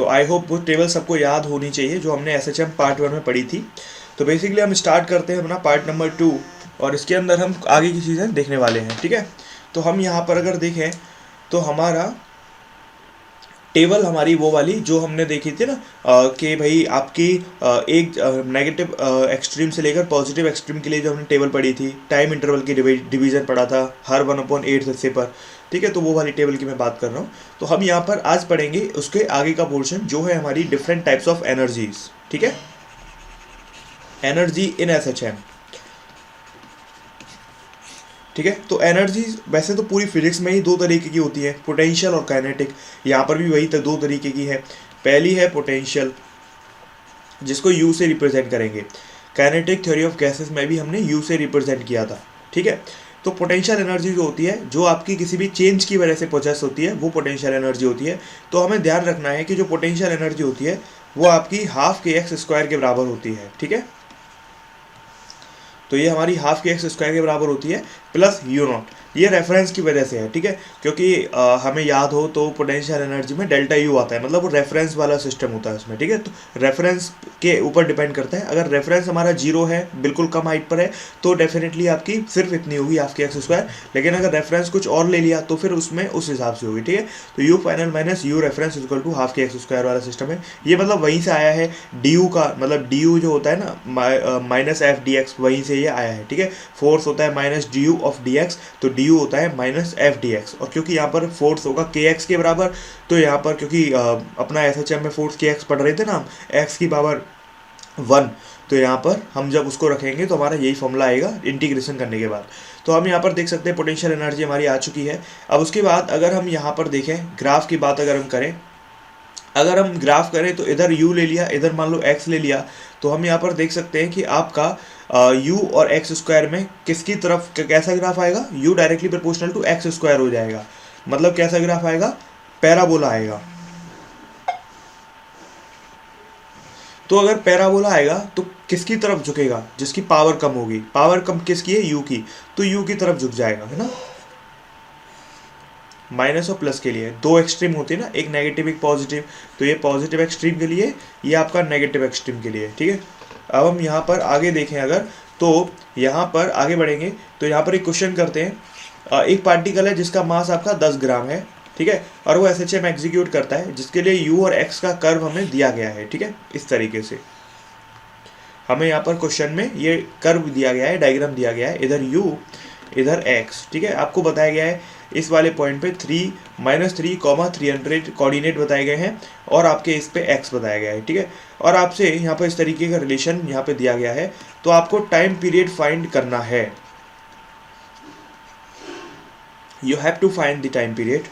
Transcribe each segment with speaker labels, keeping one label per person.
Speaker 1: I hope वो table सबको याद होनी चाहिए जो हमने SHM पार्ट 1 में पढ़ी थी। तो बेसिकली हम स्टार्ट करते हैं अपना पार्ट नंबर 2 और इसके अंदर हम आगे की चीज़ें देखने वाले हैं। ठीक है, तो हम यहाँ पर अगर देखें तो हमारा टेबल हमारी वो वाली जो हमने देखी थी ना कि भाई आपकी एक नेगेटिव एक्सट्रीम से लेकर पॉजिटिव एक्सट्रीम के लिए जो हमने टेबल पढ़ी थी, टाइम इंटरवल की डिवीजन पढ़ा था हर 1/8 हिस्से पर। ठीक है, तो वो वाली टेबल की मैं बात कर रहा हूँ। तो हम यहाँ पर आज पढ़ेंगे उसके आगे का पोर्शन जो है हमारी डिफरेंट टाइप्स ऑफ एनर्जीज। ठीक है, एनर्जी इन SHM। ठीक है, तो एनर्जी वैसे तो पूरी फिजिक्स में ही दो तरीके की होती है, पोटेंशियल और काइनेटिक। यहाँ पर भी वही दो तरीके की है। पहली है पोटेंशियल जिसको यू से रिप्रेजेंट करेंगे। काइनेटिक थ्योरी ऑफ गैसेस में भी हमने यू से रिप्रेजेंट किया था। ठीक है, तो पोटेंशियल एनर्जी जो होती है जो आपकी किसी भी चेंज की वजह से प्रोसेस होती है वो पोटेंशियल एनर्जी होती है। तो हमें ध्यान रखना है कि जो पोटेंशियल एनर्जी होती है वो आपकी हाफ kx² के बराबर होती है। ठीक है, तो ये हमारी हाफ kx² के बराबर होती है प्लस u0। ये रेफरेंस की वजह से है। ठीक है, क्योंकि हमें याद हो तो पोटेंशियल एनर्जी में डेल्टा U आता है, मतलब वो रेफरेंस वाला सिस्टम होता है उसमें। ठीक है, तो रेफरेंस के ऊपर डिपेंड करता है। अगर रेफरेंस हमारा 0 है, बिल्कुल कम हाइट पर है, तो डेफिनेटली आपकी सिर्फ इतनी होगी हाफ kx²। लेकिन अगर रेफरेंस कुछ और ले लिया तो फिर उसमें उस हिसाब से होगी। ठीक है, तो U final minus U reference equal to half kx² वाला सिस्टम है। ये मतलब वहीं से आया है du का, मतलब du जो होता है ना माइनस एफ डी एक्स, वहीं से ये आया है। ठीक है, फोर्स होता है माइनस du ऑफ dx, तो du होता है माइनस एफ डी एक्स। और क्योंकि यहाँ पर फोर्स होगा kx के बराबर, तो यहाँ पर क्योंकि अपना SHM में फोर्स kx पढ़ रहे थे ना हम, x की पावर 1, तो यहाँ पर हम जब उसको रखेंगे तो हमारा यही फॉर्मूला आएगा इंटीग्रेशन करने के बाद। तो हम यहाँ पर देख सकते हैं पोटेंशियल एनर्जी हमारी आ चुकी है। अब उसके बाद अगर हम यहाँ पर देखें ग्राफ की बात अगर हम करें, अगर हम ग्राफ करें तो इधर u ले लिया, इधर मान लो x ले लिया, तो हम यहाँ पर देख सकते हैं कि आपका u और x² में किसकी तरफ कैसा ग्राफ आएगा, u directly proportional to x² हो जाएगा। मतलब कैसा ग्राफ आएगा, पैराबोला आएगा। तो अगर पैराबोला आएगा तो किसकी तरफ झुकेगा, जिसकी पावर कम होगी। पावर कम किसकी है, u की, तो u की तरफ झुक जाएगा, है ना। माइनस और प्लस के लिए दो एक्सट्रीम होते हैं ना, एक नेगेटिव एक पॉजिटिव, तो ये पॉजिटिव एक्सट्रीम के लिए, ये आपका नेगेटिव एक्सट्रीम के लिए। ठीक है, अब हम यहाँ पर आगे देखें अगर, तो यहाँ पर आगे बढ़ेंगे तो यहाँ पर एक क्वेश्चन करते हैं। एक पार्टिकल है जिसका मास आपका 10 ग्राम है। ठीक है, और वो SHM एग्जीक्यूट करता है, जिसके लिए u और x का कर्व हमें दिया गया है। ठीक है, इस तरीके से हमें यहाँ पर क्वेश्चन में ये कर्व दिया गया है, डायग्राम दिया गया है, इधर u इधर x। ठीक है, आपको बताया गया है इस वाले पॉइंट पे 3 -3, 300 कोऑर्डिनेट बताए गए हैं और आपके इस पे x बताया गया है। ठीक है, और आपसे यहाँ पर इस तरीके का रिलेशन यहाँ पे दिया गया है, तो आपको टाइम पीरियड फाइंड करना है। You have to find the time period.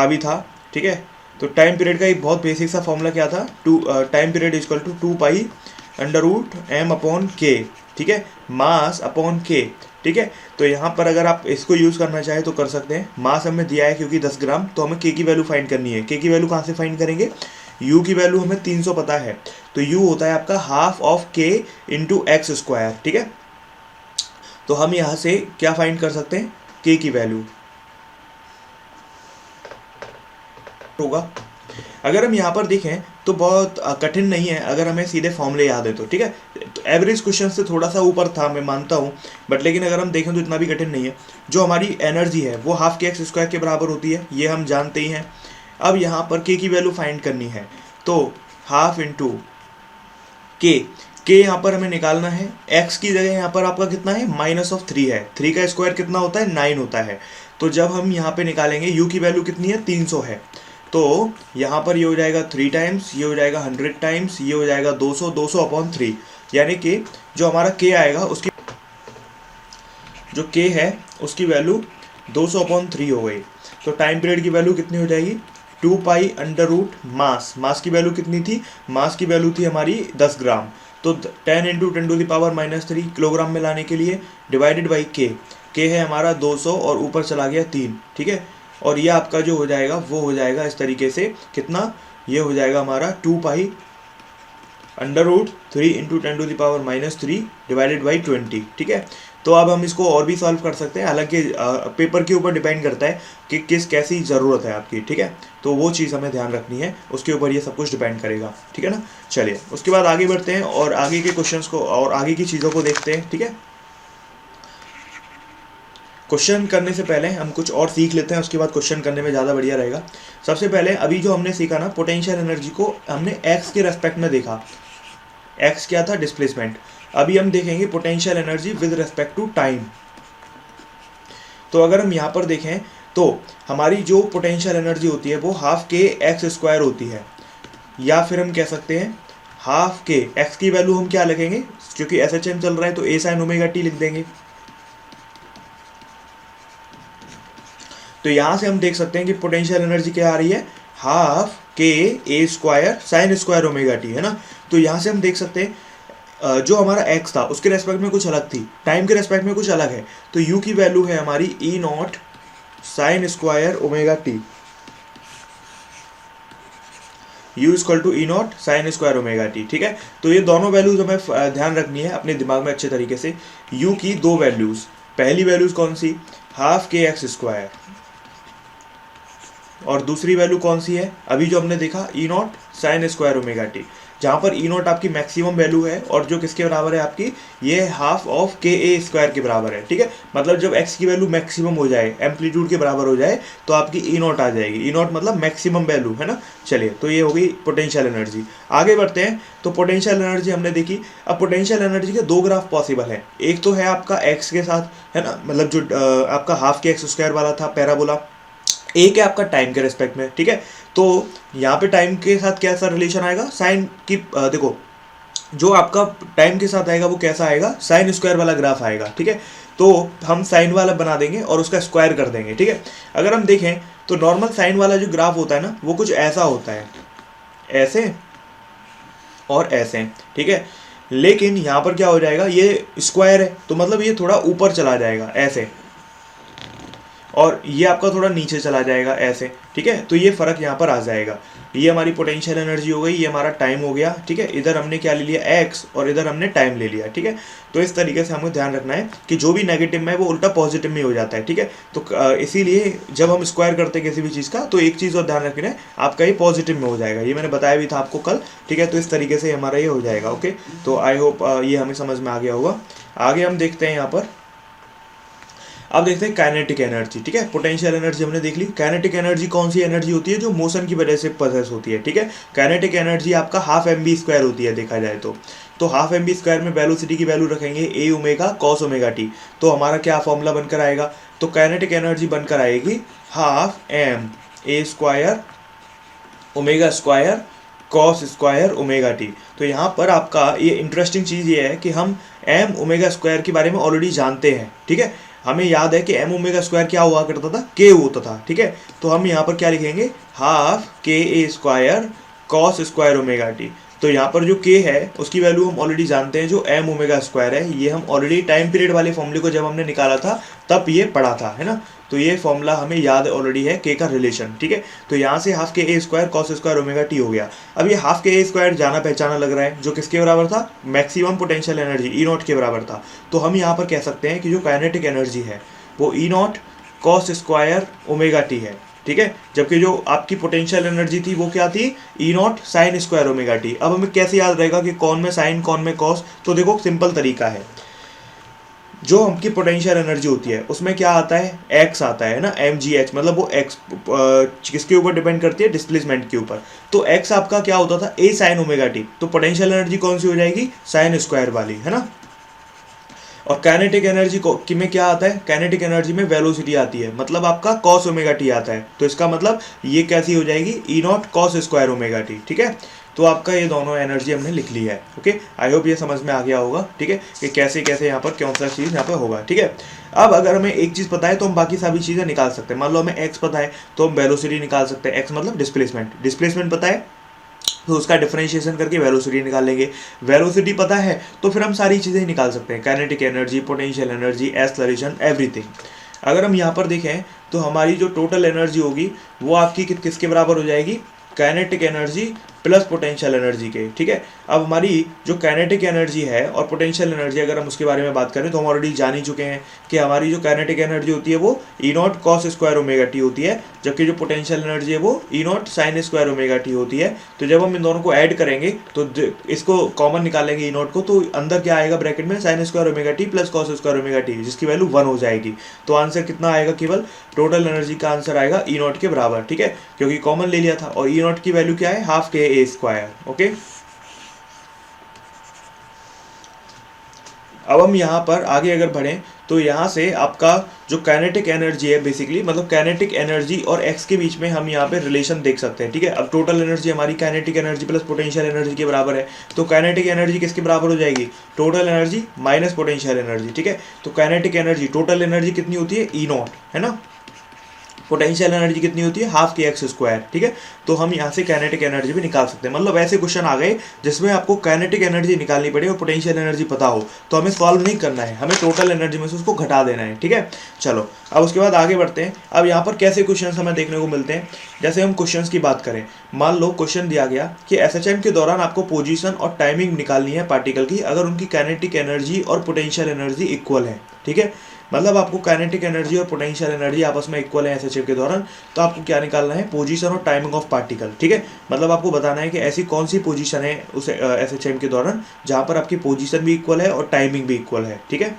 Speaker 1: अभी था। ठीक है, तो टाइम पीरियड का एक बहुत बेसिक सा फॉर्मूला क्या था, time period equal to 2π√m/k। ठीक है, मास अपॉन k। ठीक है, तो यहाँ पर अगर आप इसको यूज़ करना चाहे तो कर सकते हैं। मास हमें दिया है क्योंकि 10 ग्राम, तो हमें k की वैल्यू फाइंड करनी है। k की वैल्यू कहाँ से फाइंड करेंगे, u की वैल्यू हमें 300 पता है, तो u होता है आपका half of k into x²। ठीक है, तो हम यहाँ से क्या फाइंड कर सकते हैं, k की वैल्यू होगा। अगर हम यहाँ पर देखें तो बहुत कठिन नहीं है अगर हमें सीधे फॉर्मूले याद है तो। ठीक है, तो एवरेज क्वेश्चन से थोड़ा सा ऊपर था मैं मानता हूँ, बट लेकिन अगर हम देखें तो इतना भी कठिन नहीं है। जो हमारी एनर्जी है वो हाफ kx² के बराबर होती है, ये हम जानते ही हैं। अब यहाँ पर k की वैल्यू फाइंड करनी है, तो हाफ इंटू k यहाँ पर हमें निकालना है। x की जगह यहाँ पर आपका कितना है, -3 है। 3 का स्क्वायर कितना होता है, 9 होता है। तो जब हम यहाँ पे निकालेंगे u की वैल्यू कितनी है, 300 है, तो यहाँ पर ये हो जाएगा 3 टाइम्स, ये हो जाएगा 100 टाइम्स, ये हो जाएगा 200/3, यानी कि जो हमारा k आएगा उसकी जो k है उसकी वैल्यू 200/3 हो गई। तो टाइम पीरियड की वैल्यू कितनी हो जाएगी, 2π मास की वैल्यू कितनी थी, मास की वैल्यू थी हमारी 10 ग्राम, तो 10 × 10⁻³ किलोग्राम में लाने के लिए डिवाइडेड बाई k है हमारा 200 और ऊपर चला गया 3। ठीक है, और ये आपका जो हो जाएगा वो हो जाएगा इस तरीके से, कितना, ये हो जाएगा हमारा 2π√3 × 10⁻³ डिवाइडेड बाई 20। ठीक है, तो अब हम इसको और भी सॉल्व कर सकते हैं, हालांकि पेपर के ऊपर डिपेंड करता है कि कैसी ज़रूरत है आपकी, ठीक है। तो वो चीज़ हमें ध्यान रखनी है, उसके ऊपर ये सब कुछ डिपेंड करेगा, ठीक है ना। चलिए उसके बाद आगे बढ़ते हैं और आगे के क्वेश्चंस को और आगे की चीज़ों को देखते हैं, ठीक है। क्वेश्चन करने से पहले हम कुछ और सीख लेते हैं, उसके बाद क्वेश्चन करने में ज़्यादा बढ़िया रहेगा। सबसे पहले अभी जो हमने सीखा ना, पोटेंशियल एनर्जी को हमने एक्स के रेस्पेक्ट में देखा। एक्स क्या था? डिस्प्लेसमेंट। अभी हम देखेंगे potential energy with respect to time. तो अगर हम यहाँ पर देखें तो हमारी जो पोटेंशियल एनर्जी होती है वो हाफ के एक्स स्क्वायर होती है, या फिर हम कह सकते हैं हाफ के एक्स की वैल्यू हम क्या लिखेंगे, क्योंकि SHM चल रहा है तो ए साइन ओमेगा टी लिख देंगे। तो यहाँ से हम देख सकते हैं कि पोटेंशियल एनर्जी क्या आ रही है, हाफ के A square sine square omega T, है ना। तो यहाँ से हम देख सकते हैं जो हमारा एक्स था उसके रेस्पेक्ट में कुछ अलग थी, टाइम के रेस्पेक्ट में कुछ अलग है। तो यू की वैल्यू है हमारी E naught sine square omega T, u equal to E naught sine square omega T, ठीक है। तो ये दोनों वैल्यूज हमें ध्यान रखनी है अपने दिमाग में अच्छे तरीके से। u की दो वैल्यूज, पहली वैल्यूज कौन सी, हाफ के एक्स स्क्वायर, और दूसरी वैल्यू कौन सी है, अभी जो हमने देखा E naught sine square omega T, जहाँ पर ई नॉट आपकी मैक्सिमम वैल्यू है और जो किसके बराबर है आपकी, ये हाफ ऑफ के ए स्क्वायर के बराबर है, ठीक है। मतलब जब एक्स की वैल्यू मैक्सिमम हो जाए, एम्पलीट्यूड के बराबर हो जाए, तो आपकी ई नॉट आ जाएगी। ई नॉट मतलब मैक्सिमम वैल्यू, है ना। चलिए तो ये हो गई पोटेंशियल एनर्जी। आगे बढ़ते हैं। तो पोटेंशियल एनर्जी हमने देखी। अब पोटेंशियल एनर्जी के दो ग्राफ पॉसिबल है, एक तो है आपका एक्स के साथ, है ना, मतलब जो आपका हाफ के एक्स स्क्वायर वाला था पैराबोला, एक है आपका टाइम के रेस्पेक्ट में, ठीक है। तो यहाँ पे टाइम के साथ कैसा रिलेशन आएगा, साइन की देखो जो आपका टाइम के साथ आएगा वो कैसा आएगा, साइन स्क्वायर वाला ग्राफ आएगा, ठीक है। तो हम साइन वाला बना देंगे और उसका स्क्वायर कर देंगे, ठीक है। अगर हम देखें तो नॉर्मल साइन वाला जो ग्राफ होता है ना, वो कुछ ऐसा होता है, ऐसे और ऐसे, ठीक है। लेकिन यहाँ पर क्या हो जाएगा, ये स्क्वायर है तो मतलब ये थोड़ा ऊपर चला जाएगा ऐसे, और ये आपका थोड़ा नीचे चला जाएगा ऐसे, ठीक है। तो ये फर्क यहाँ पर आ जाएगा। ये हमारी पोटेंशियल एनर्जी हो गई, ये हमारा टाइम हो गया, ठीक है। इधर हमने क्या ले लिया, एक्स, और इधर हमने टाइम ले लिया, ठीक है। तो इस तरीके से हमें ध्यान रखना है कि जो भी नेगेटिव में है वो उल्टा पॉजिटिव में हो जाता है, ठीक है। तो इसीलिए जब हम स्क्वायर करते हैं किसी भी चीज़ का, तो एक चीज़ और ध्यान रखना है, आपका ये पॉजिटिव में हो जाएगा। ये मैंने बताया भी था आपको कल, ठीक है। तो इस तरीके से हमारा ये हो जाएगा, ओके। तो आई होप ये हमें समझ में आ गया होगा। आगे हम देखते हैं यहाँ पर, अब देखते हैं काइनेटिक एनर्जी, ठीक है। पोटेंशियल एनर्जी हमने देख ली। काइनेटिक एनर्जी कौन सी एनर्जी होती है, जो मोशन की वजह से पॉसेस होती है, ठीक है। काइनेटिक एनर्जी आपका हाफ mv स्क्वायर होती है देखा जाए तो हाफ mv स्क्वायर में वेलोसिटी की वैल्यू रखेंगे ए ओमेगा कॉस ओमेगा टी। तो हमारा क्या फॉर्मूला बनकर आएगा, तो काइनेटिक एनर्जी बनकर आएगी half M A square omega square cos square omega T. तो यहाँ पर आपका ये इंटरेस्टिंग चीज़ ये है कि हम एम ओमेगा स्क्वायर के बारे में ऑलरेडी जानते हैं, ठीक है। हमें याद है कि एम ओमेगा स्क्वायर क्या हुआ करता था, के होता था, ठीक है। तो हम यहाँ पर क्या लिखेंगे, हाफ के A square cos square omega T. तो यहाँ पर जो के है उसकी वैल्यू हम ऑलरेडी जानते हैं, जो एम ओमेगा स्क्वायर है, ये हम ऑलरेडी टाइम पीरियड वाले फॉर्मूले को जब हमने निकाला था तब ये पढ़ा था, है ना। तो ये फॉर्मूला हमें याद ऑलरेडी है, के का रिलेशन, ठीक है। तो यहाँ से हाफ के A square cos square omega T हो गया। अब ये हाफ के ए स्क्वायर जाना पहचाना लग रहा है, जो किसके बराबर था, maximum potential energy E not के बराबर था। तो हम यहाँ पर कह सकते हैं कि जो काइनेटिक एनर्जी है वो E naught cos square omega T है, ठीक है। जबकि जो आपकी पोटेंशियल एनर्जी थी वो क्या थी, E naught sine square omega T. अब हमें कैसे याद रहेगा कि कौन में साइन कौन में कॉस, तो देखो सिंपल तरीका है, जो हमकी पोटेंशियल एनर्जी होती है उसमें क्या आता है, एक्स आता है ना, एम जी एच, मतलब वो एक्स किसके ऊपर डिपेंड करती है, डिस्प्लेसमेंट के ऊपर। तो एक्स आपका क्या होता था, ए साइन ओमेगा टी। तो पोटेंशियल एनर्जी कौन सी हो जाएगी, साइन स्क्वायर वाली, है ना। और काइनेटिक एनर्जी को कि में क्या आता है, काइनेटिक एनर्जी में वेलोसिटी आती है, मतलब आपका कॉस ओमेगा टी आता है। तो इसका मतलब ये कैसी हो जाएगी, E naught cos square omega T, ठीक है। तो आपका ये दोनों एनर्जी हमने लिख ली है, ओके। आई होप ये समझ में आ गया होगा, ठीक है, कि कैसे कैसे यहाँ पर कौन सा चीज़ यहाँ पर होगा, ठीक है। अब अगर हमें एक चीज़ पता है तो हम बाकी सभी चीज़ें निकाल सकते हैं। मान लो हमें एक्स पता है तो हम वेलोसिटी निकाल सकते हैं, एक्स मतलब डिस्प्लेसमेंट पता है तो उसका डिफरेंशिएशन करके वेलोसिटी निकाल लेंगे। वेलोसिटी पता है तो फिर हम सारी चीज़ें निकाल सकते हैं, kinetic energy, potential energy, acceleration, everything. अगर हम यहाँ पर देखें तो हमारी जो टोटल एनर्जी होगी वो आपकी किसके बराबर हो जाएगी, kinetic energy plus potential energy के, ठीक है। अब हमारी जो काइनेटिक एनर्जी है और पोटेंशियल एनर्जी, अगर हम उसके बारे में बात करें तो हम ऑलरेडी जान ही चुके हैं कि हमारी जो काइनेटिक एनर्जी होती है वो E naught cos square omega T होती है, जबकि जो पोटेंशियल एनर्जी है वो E naught sine square omega T होती है। तो जब हम इन दोनों को ऐड करेंगे तो इसको कॉमन निकालेंगे ई नॉट को, तो अंदर क्या आएगा ब्रैकेट में, sign square omega T plus cos square omega T, जिसकी वैल्यू 1 हो जाएगी। तो आंसर कितना आएगा, केवल टोटल एनर्जी का आंसर आएगा ई नॉट के बराबर, ठीक है, क्योंकि कॉमन ले लिया था। और ई नॉट की वैल्यू क्या है, हाफ के ए स्क्वायर, ओके। अब हम यहाँ पर आगे अगर बढ़ें तो यहाँ से आपका जो काइनेटिक एनर्जी है बेसिकली, मतलब काइनेटिक एनर्जी और एक्स के बीच में हम यहाँ पे रिलेशन देख सकते हैं, ठीक है। अब टोटल एनर्जी हमारी kinetic energy plus potential energy के बराबर है, तो काइनेटिक एनर्जी किसके बराबर हो जाएगी, total energy minus potential energy, ठीक है। तो काइनेटिक एनर्जी, टोटल एनर्जी कितनी होती है, ई नॉट, है ना। पोटेंशियल एनर्जी कितनी होती है, हाफ के एक्स स्क्वायर, ठीक है। तो हम यहाँ से काइनेटिक एनर्जी भी निकाल सकते हैं। मतलब ऐसे क्वेश्चन आ गए जिसमें आपको काइनेटिक एनर्जी निकालनी पड़े और पोटेंशियल एनर्जी पता हो, तो हमें सॉल्व नहीं करना है, हमें टोटल एनर्जी में से उसको घटा देना है, ठीक है। चलो अब उसके बाद आगे बढ़ते हैं। अब यहाँ पर कैसे क्वेश्चन हमें देखने को मिलते हैं, जैसे हम क्वेश्चन की बात करें, मान लो क्वेश्चन दिया गया कि एसएचएम के दौरान आपको पोजीशन और टाइमिंग निकालनी है पार्टिकल की, अगर उनकी काइनेटिक एनर्जी और पोटेंशियल एनर्जी इक्वल है, ठीक है। मतलब आपको काइनेटिक एनर्जी और पोटेंशियल एनर्जी आपस में इक्वल है एसएचएम के दौरान, तो आपको क्या निकालना है, पोजीशन और टाइमिंग ऑफ पार्टिकल, ठीक है। मतलब आपको बताना है कि ऐसी कौन सी पोजीशन है उस एसएचएम के दौरान जहां पर आपकी पोजीशन भी इक्वल है और टाइमिंग भी इक्वल है, ठीक है।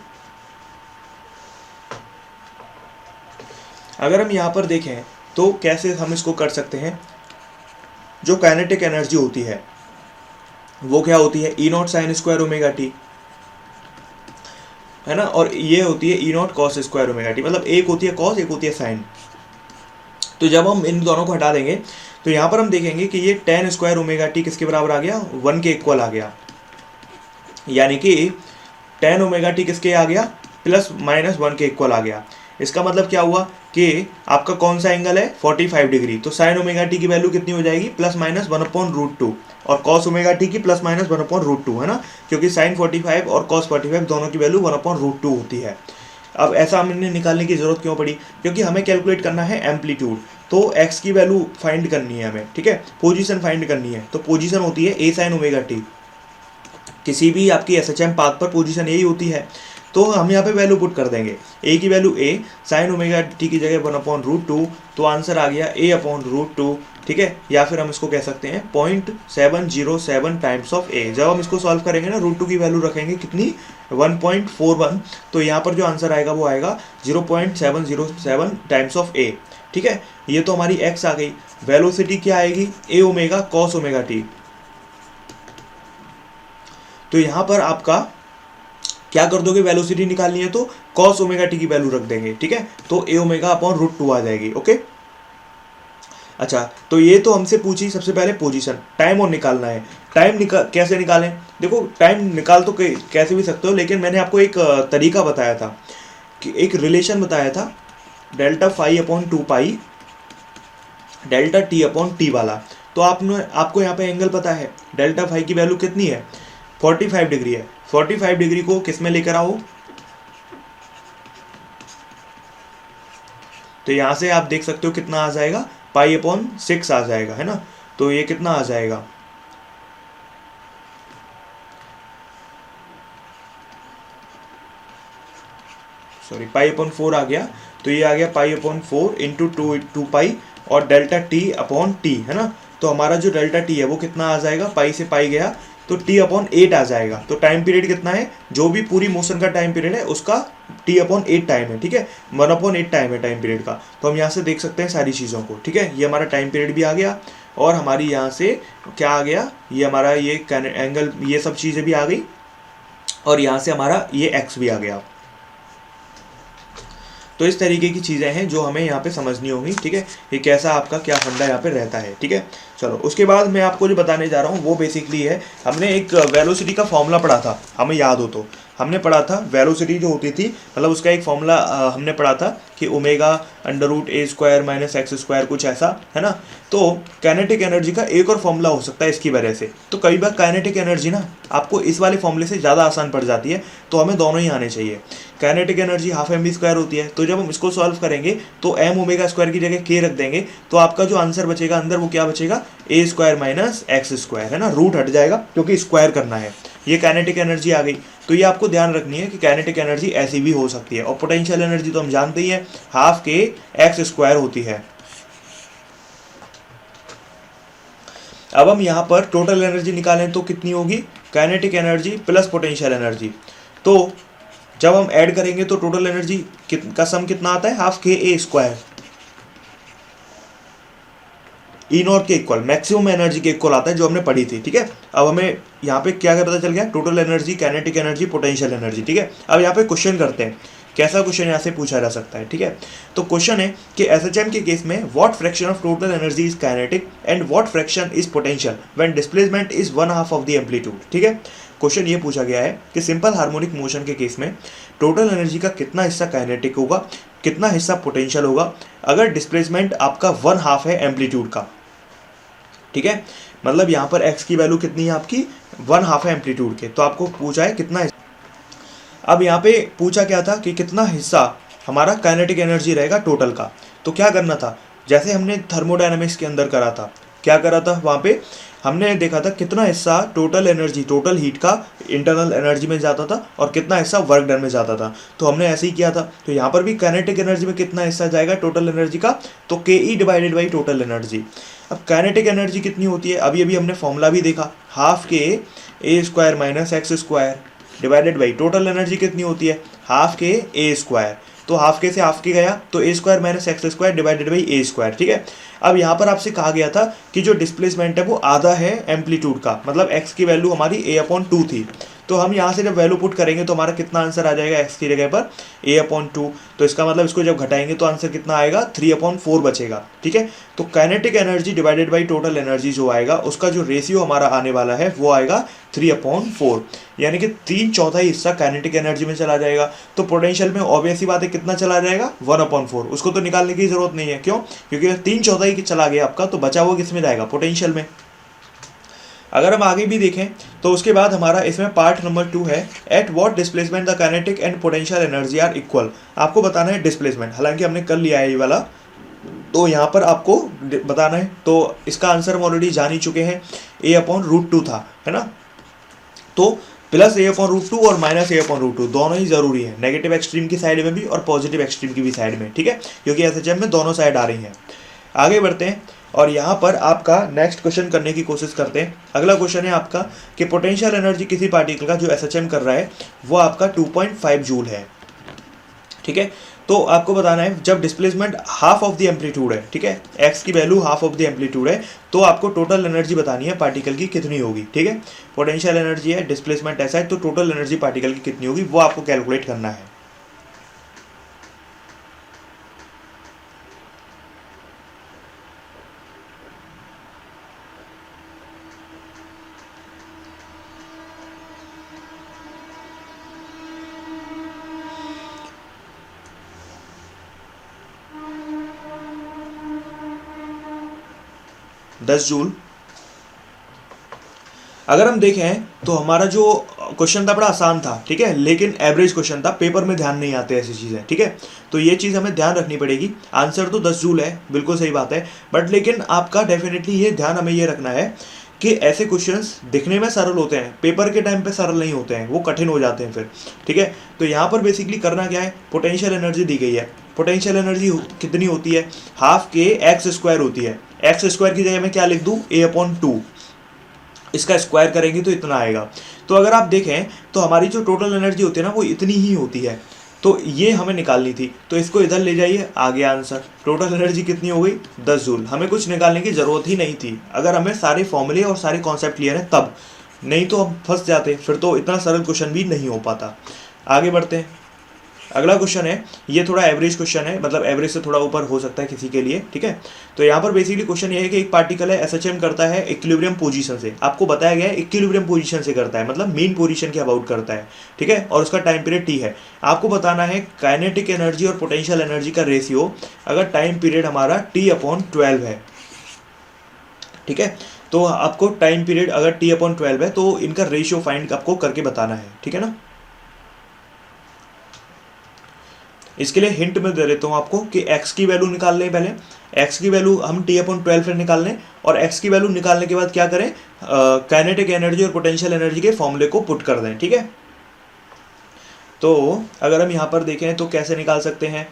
Speaker 1: अगर हम यहाँ पर देखें तो कैसे हम इसको कर सकते हैं, जो काइनेटिक एनर्जी होती है वो क्या होती है, E naught sine square omega T, है ना, और ये होती है E naught cos square omega T, मतलब एक होती है कॉस, एक होती है साइन। तो जब हम इन दोनों को हटा देंगे तो यहाँ पर हम देखेंगे कि ये टेन स्क्वायर ओमेगा टी किसके बराबर आ गया, 1 के इक्वल आ गया, यानी कि टेन ओमेगा टी किसके आ गया, प्लस माइनस 1 के इक्वल आ गया। इसका मतलब क्या हुआ कि आपका कौन सा एंगल है, 45 डिग्री, तो साइन ओमेगा टी की वैल्यू कितनी हो जाएगी, प्लस माइनस 1/√2, और कॉस ओमेगा टी की प्लस माइनस 1/√2, है ना, क्योंकि साइन 45 और कॉस 45 दोनों की वैल्यू 1/√2 होती है। अब ऐसा हमने निकालने की जरूरत क्यों पड़ी, क्योंकि हमें कैलकुलेट करना है एम्पलीट्यूड, तो एक्स की वैल्यू फाइंड करनी है हमें, ठीक है, पोजीशन फाइंड करनी है। तो पोजीशन होती है ए साइन ओमेगा टी, किसी भी आपकी एसएचएम पाथ पर पोजीशन यही होती है। तो हम यहाँ पे वैल्यू पुट कर देंगे, ए की वैल्यू ए, साइन ओमेगा टी की जगह 1/√2, तो आंसर आ गया a/√2, ठीक है। या फिर हम इसको कह सकते हैं 0.707 टाइम्स ऑफ ए। जब हम इसको सॉल्व करेंगे ना, √2 की वैल्यू रखेंगे कितनी, 1.41, तो यहाँ पर जो आंसर आएगा वो आएगा 0.707 टाइम्स ऑफ ए, ठीक है। ये तो हमारी एक्स आ गई। वेलोसिटी क्या आएगी, ए ओमेगा कॉस ओमेगा टी। तो यहाँ पर आपका क्या कर दोगे, वेलोसिटी निकालनी है तो कॉस ओमेगा टी की वैल्यू रख देंगे, ठीक है। तो ए ओमेगा अपॉन √2 आ जाएगी, ओके। अच्छा, तो ये तो हमसे पूछी सबसे पहले पोजीशन, टाइम और निकालना है। टाइम कैसे निकालें, देखो टाइम निकाल तो कैसे भी सकते हो, लेकिन मैंने आपको एक तरीका बताया था, कि एक रिलेशन बताया था, delta phi upon 2 delta T upon T वाला। तो आपको यहाँ पे एंगल पता है, डेल्टा फाई की वैल्यू कितनी है, 45 डिग्री है। 45 डिग्री को किस में लेकर आओ, तो यहां से आप देख सकते हो कितना आ जाएगा, π/6 आ जाएगा, है ना। तो ये कितना आ जाएगा, सॉरी π/4 आ गया, तो ये आ गया π/4 इंटू 2π और डेल्टा टी अपॉन टी, है ना। तो हमारा जो डेल्टा टी है वो कितना आ जाएगा, पाई से पाई गया तो t/8 आ जाएगा। तो टाइम पीरियड कितना है, जो भी पूरी मोशन का टाइम पीरियड है उसका t/8 टाइम है, ठीक है, 1/8 टाइम है टाइम पीरियड का। तो हम यहाँ से देख सकते हैं सारी चीज़ों को, ठीक है। ये हमारा टाइम पीरियड भी आ गया, और हमारी यहाँ से क्या आ गया, ये हमारा ये एंगल, ये सब चीज़ें भी आ गई, और यहाँ से हमारा ये एक्स भी आ गया। तो इस तरीके की चीज़ें हैं जो हमें यहाँ पे समझनी होंगी, ठीक है। ये कैसा आपका क्या फंडा यहाँ पे रहता है, ठीक है। चलो उसके बाद मैं आपको जो बताने जा रहा हूँ वो बेसिकली है, हमने एक वेलोसिटी का फॉर्मूला पढ़ा था, हमें याद हो तो, हमने पढ़ा था वेलोसिटी जो होती थी, मतलब उसका एक फॉर्मूला हमने पढ़ा था कि ओमेगा √a² - x², कुछ ऐसा, है ना। तो काइनेटिक एनर्जी का एक और फॉर्मूला हो सकता है इसकी वजह से। तो कई बार काइनेटिक एनर्जी ना आपको इस वाले फॉर्मूले से ज़्यादा आसान पड़ जाती है, तो हमें दोनों ही आने चाहिए। काइनेटिक एनर्जी हाफ mv² होती है, तो जब हम इसको सॉल्व करेंगे तो m ओमेगा स्क्वायर की जगह k रख देंगे, तो आपका जो आंसर बचेगा अंदर वो क्या बचेगा, ए स्क्वायर माइनस एक्स स्क्वायर, है ना, रूट हट जाएगा क्योंकि स्क्वायर करना है। ये काइनेटिक एनर्जी आ गई। तो ये आपको ध्यान रखनी है कि काइनेटिक एनर्जी ऐसी भी हो सकती है। और पोटेंशियल एनर्जी तो हम जानते ही हैं, हाफ के एक्स स्क्वायर होती है। अब हम यहाँ पर टोटल एनर्जी निकालें तो कितनी होगी, kinetic energy plus potential energy. तो जब हम ऐड करेंगे तो टोटल एनर्जी का सम कितना आता है, हाफ के ए स्क्वायर, ई नॉट के इक्वल, मैक्सिमम एनर्जी के इक्वल आता है जो हमने पढ़ी थी। ठीक है, अब हमें यहाँ पे क्या पता चल गया, total energy, kinetic energy, potential energy. ठीक है, अब यहाँ पे क्वेश्चन करते हैं, कैसा क्वेश्चन यहाँ से पूछा जा सकता है। ठीक है, तो क्वेश्चन है कि एसएचएम के केस में what fraction of total energy is kinetic and what fraction is potential when displacement is 1/2 of the amplitude. ठीक है, क्वेश्चन ये पूछा गया है कि सिंपल हार्मोनिक मोशन के केस में टोटल एनर्जी का कितना हिस्सा काइनेटिक होगा, कितना हिस्सा पोटेंशियल होगा अगर डिस्प्लेसमेंट आपका 1/2 है एम्पलीट्यूड का। ठीक है, मतलब यहाँ पर x की वैल्यू कितनी है आपकी, 1/2 है एम्पलीट्यूड के, तो आपको पूछा है कितना हिस्सा। अब यहाँ पे पूछा क्या था कि कितना हिस्सा हमारा काइनेटिक एनर्जी रहेगा टोटल का। तो क्या करना था, जैसे हमने थर्मोडायनामिक्स के अंदर करा था, क्या करा था, वहाँ पे हमने देखा था कितना हिस्सा टोटल एनर्जी, टोटल हीट का इंटरनल एनर्जी में जाता था और कितना हिस्सा वर्क डन में जाता था। तो हमने ऐसे ही किया था। तो यहाँ पर भी काइनेटिक एनर्जी में कितना हिस्सा जाएगा टोटल एनर्जी का, तो के E divided by total energy. अब काइनेटिक एनर्जी कितनी होती है, अभी अभी हमने फॉर्मूला भी देखा, हाफ के A square minus X square divided by total energy कितनी होती है, हाफ के ए स्क्वायर। तो हाफ के से हाफ के गया तो A square minus X square divided by A square. ठीक है, अब यहाँ पर आपसे कहा गया था कि जो डिस्प्लेसमेंट है वो आधा है एम्पलीट्यूड का, मतलब एक्स की वैल्यू हमारी a/2 थी। तो हम यहाँ से जब वैल्यू पुट करेंगे तो हमारा कितना आंसर आ जाएगा, एक्स की जगह पर a/2। तो इसका मतलब इसको जब घटाएंगे तो आंसर कितना आएगा, 3/4 बचेगा। ठीक है, तो kinetic energy divided by total energy जो आएगा उसका जो रेशियो हमारा आने वाला है वो आएगा 3/4, यानी कि 3/4 हिस्सा काइनेटिक एनर्जी में चला जाएगा। तो पोटेंशियल में ऑब्वियस ही बात है कितना चला जाएगा, 1/4। उसको तो निकालने की जरूरत नहीं है, क्यों, क्योंकि 3/4 चला गया आपका, तो बचा हुआ किस में जाएगा, पोटेंशियल में। अगर हम आगे भी देखें तो उसके बाद हमारा इसमें पार्ट नंबर 2 है, at what displacement the kinetic and potential energy are equal. आपको बताना है डिस्प्लेसमेंट, हालांकि हमने कर लिया है ये वाला, तो यहाँ पर आपको बताना है। तो इसका आंसर हम ऑलरेडी जान ही चुके हैं, a/√2 था, है ना। तो प्लस a/√2 और माइनस a/√2 दोनों ही जरूरी है, नेगेटिव एक्सट्रीम की साइड में भी और पॉजिटिव एक्सट्रीम की भी साइड में। ठीक है, क्योंकि एसएचएम में दोनों साइड आ रही हैं। आगे बढ़ते हैं और यहाँ पर आपका नेक्स्ट क्वेश्चन करने की कोशिश करते हैं। अगला क्वेश्चन है आपका कि पोटेंशियल एनर्जी किसी पार्टिकल का जो एसएचएम कर रहा है वो आपका 2.5 जूल है। ठीक है, तो आपको बताना है जब displacement half of the amplitude है, ठीक है, एक्स की value half of the amplitude है, तो आपको टोटल एनर्जी बतानी है पार्टिकल की कितनी होगी। ठीक है, पोटेंशियल एनर्जी है, डिस्प्लेसमेंट ऐसा है, तो टोटल एनर्जी पार्टिकल की कितनी होगी वो आपको कैलकुलेट करना है। दस जूल। अगर हम देखें तो हमारा जो क्वेश्चन था बड़ा आसान था, ठीक है, लेकिन एवरेज क्वेश्चन था, पेपर में ध्यान नहीं आते ऐसी चीज़ें। ठीक है, तो ये चीज़ हमें ध्यान रखनी पड़ेगी। आंसर तो 10 जूल है, बिल्कुल सही बात है, बट लेकिन आपका डेफिनेटली ये ध्यान हमें ये रखना है कि ऐसे क्वेश्चंस दिखने में सरल होते हैं, पेपर के टाइम पे सरल नहीं होते हैं, वो कठिन हो जाते हैं फिर। ठीक है, तो यहाँ पर बेसिकली करना क्या है, पोटेंशियल एनर्जी दी गई है, पोटेंशियल एनर्जी कितनी होती है, हाफ के एक्स स्क्वायर होती है। एक्स स्क्वायर की जगह मैं क्या लिख दूँ, a/2, इसका स्क्वायर करेंगे तो इतना आएगा। तो अगर आप देखें तो हमारी जो टोटल एनर्जी होती है ना वो इतनी ही होती है, तो ये हमें निकालनी थी, तो इसको इधर ले जाइए, आ गया आंसर। टोटल एनर्जी कितनी हो गई, 10 जूल। हमें कुछ निकालने की ज़रूरत ही नहीं थी, अगर हमें सारे फॉर्मूले और सारे कॉन्सेप्ट क्लियर है तब, नहीं तो हम फंस जाते, फिर तो इतना सरल क्वेश्चन भी नहीं हो पाता। आगे बढ़ते हैं। अगला क्वेश्चन है, ये थोड़ा एवरेज क्वेश्चन है, मतलब एवरेज से थोड़ा ऊपर हो सकता है किसी के लिए। ठीक है, तो यहाँ पर बेसिकली क्वेश्चन ये है कि एक पार्टिकल है, एसएचएम करता है इक्विलिब्रियम पोजीशन से। आपको बताया गया है इक्विलिब्रियम पोजीशन से करता है, मतलब मीन पोजीशन के अबाउट करता है। ठीक है, और उसका टाइम पीरियड टी है। आपको बताना है काइनेटिक एनर्जी और पोटेंशियल एनर्जी का रेशियो अगर टाइम पीरियड हमारा t/12 है। ठीक है, तो आपको टाइम पीरियड अगर t/12 है तो इनका रेशियो फाइंड आपको करके बताना है। ठीक है ना। इसके लिए हिंट में दे देता हूँ आपको कि x की वैल्यू निकाल लें पहले। x की वैल्यू हम T/12 निकाल लें और x की वैल्यू निकालने के बाद क्या करें, काइनेटिक एनर्जी और पोटेंशियल एनर्जी के फॉर्मूले को पुट कर दें। ठीक है, तो अगर हम यहाँ पर देखें तो कैसे निकाल सकते हैं,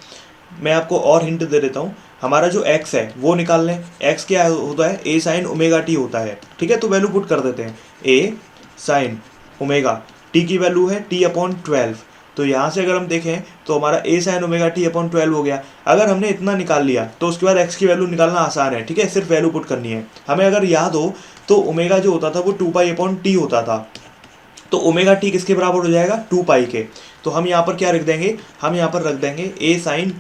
Speaker 1: मैं आपको और हिंट दे देता हूँ। हमारा जो x है वो निकाल लें। x क्या होता है, a sin ओमेगा t होता है। ठीक है, तो वैल्यू पुट कर देते हैं, a sin ओमेगा t की वैल्यू है T/12। तो यहाँ से अगर हम देखें तो हमारा a sin ओमेगा T/12 हो गया। अगर हमने इतना निकाल लिया तो उसके बाद x की वैल्यू निकालना आसान है। ठीक है, सिर्फ वैल्यू पुट करनी है। हमें अगर याद हो तो ओमेगा जो होता था वो 2π/t होता था, तो ओमेगा t किसके बराबर हो जाएगा, 2π के। तो हम यहाँ पर क्या रख देंगे, हम यहाँ पर रख देंगे a sin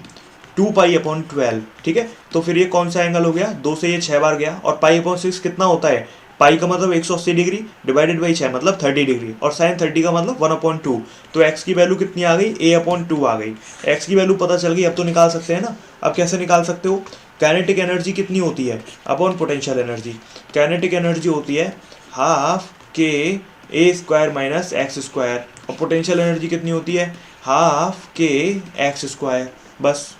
Speaker 1: 2π/12। ठीक है, तो फिर ये कौन सा एंगल हो गया, 2 से ये 6 बार गया, और π/6 कितना होता है, पाई का मतलब 180 डिग्री डिवाइडेड बाई 6 मतलब 30 डिग्री, और साइन 30 का मतलब 1/2। तो x की वैल्यू कितनी आ गई, a/2 आ गई। x की वैल्यू पता चल गई, अब तो निकाल सकते हैं ना। अब कैसे निकाल सकते हो, काइनेटिक एनर्जी कितनी होती है upon potential energy. Kinetic energy होती है हाफ के a² माइनस x², और पोटेंशियल एनर्जी कितनी होती है, हाफ के x²। बस,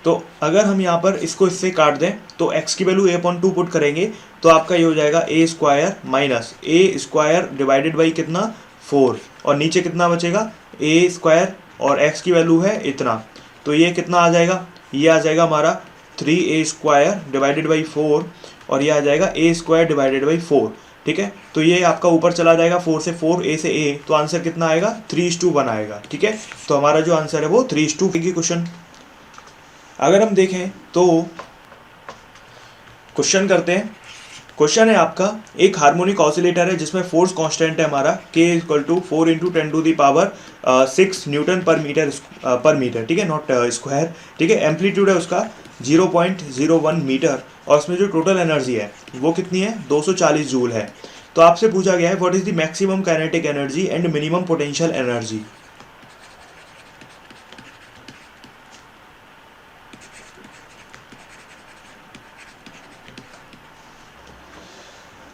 Speaker 1: तो अगर हम यहाँ पर इसको इससे काट दें तो x की वैल्यू a/2 पुट करेंगे तो आपका ये हो जाएगा a² minus a² divided by कितना 4, और नीचे कितना बचेगा a² और x की वैल्यू है इतना, तो ये कितना आ जाएगा, ये आ जाएगा हमारा 3a² डिवाइडेड बाई 4, और ये आ जाएगा a² डिवाइडेड बाई 4। ठीक है, तो ये आपका ऊपर चला जाएगा 4 से 4, a से a, तो आंसर कितना आएगा 3:1 आएगा। ठीक है, तो हमारा जो आंसर है वो 3:2 की क्वेश्चन। अगर हम देखें तो क्वेश्चन करते हैं। क्वेश्चन है आपका, एक हार्मोनिक ऑसिलेटर है जिसमें फोर्स कांस्टेंट है हमारा k = 4 × 10⁻6 न्यूटन पर मीटर। ठीक है, नॉट स्क्वायर। ठीक है, एम्पलीट्यूड है उसका 0.01 मीटर, और उसमें जो टोटल एनर्जी है वो कितनी है, 240 जूल है। तो आपसे पूछा गया है what is the maximum kinetic energy and minimum potential energy.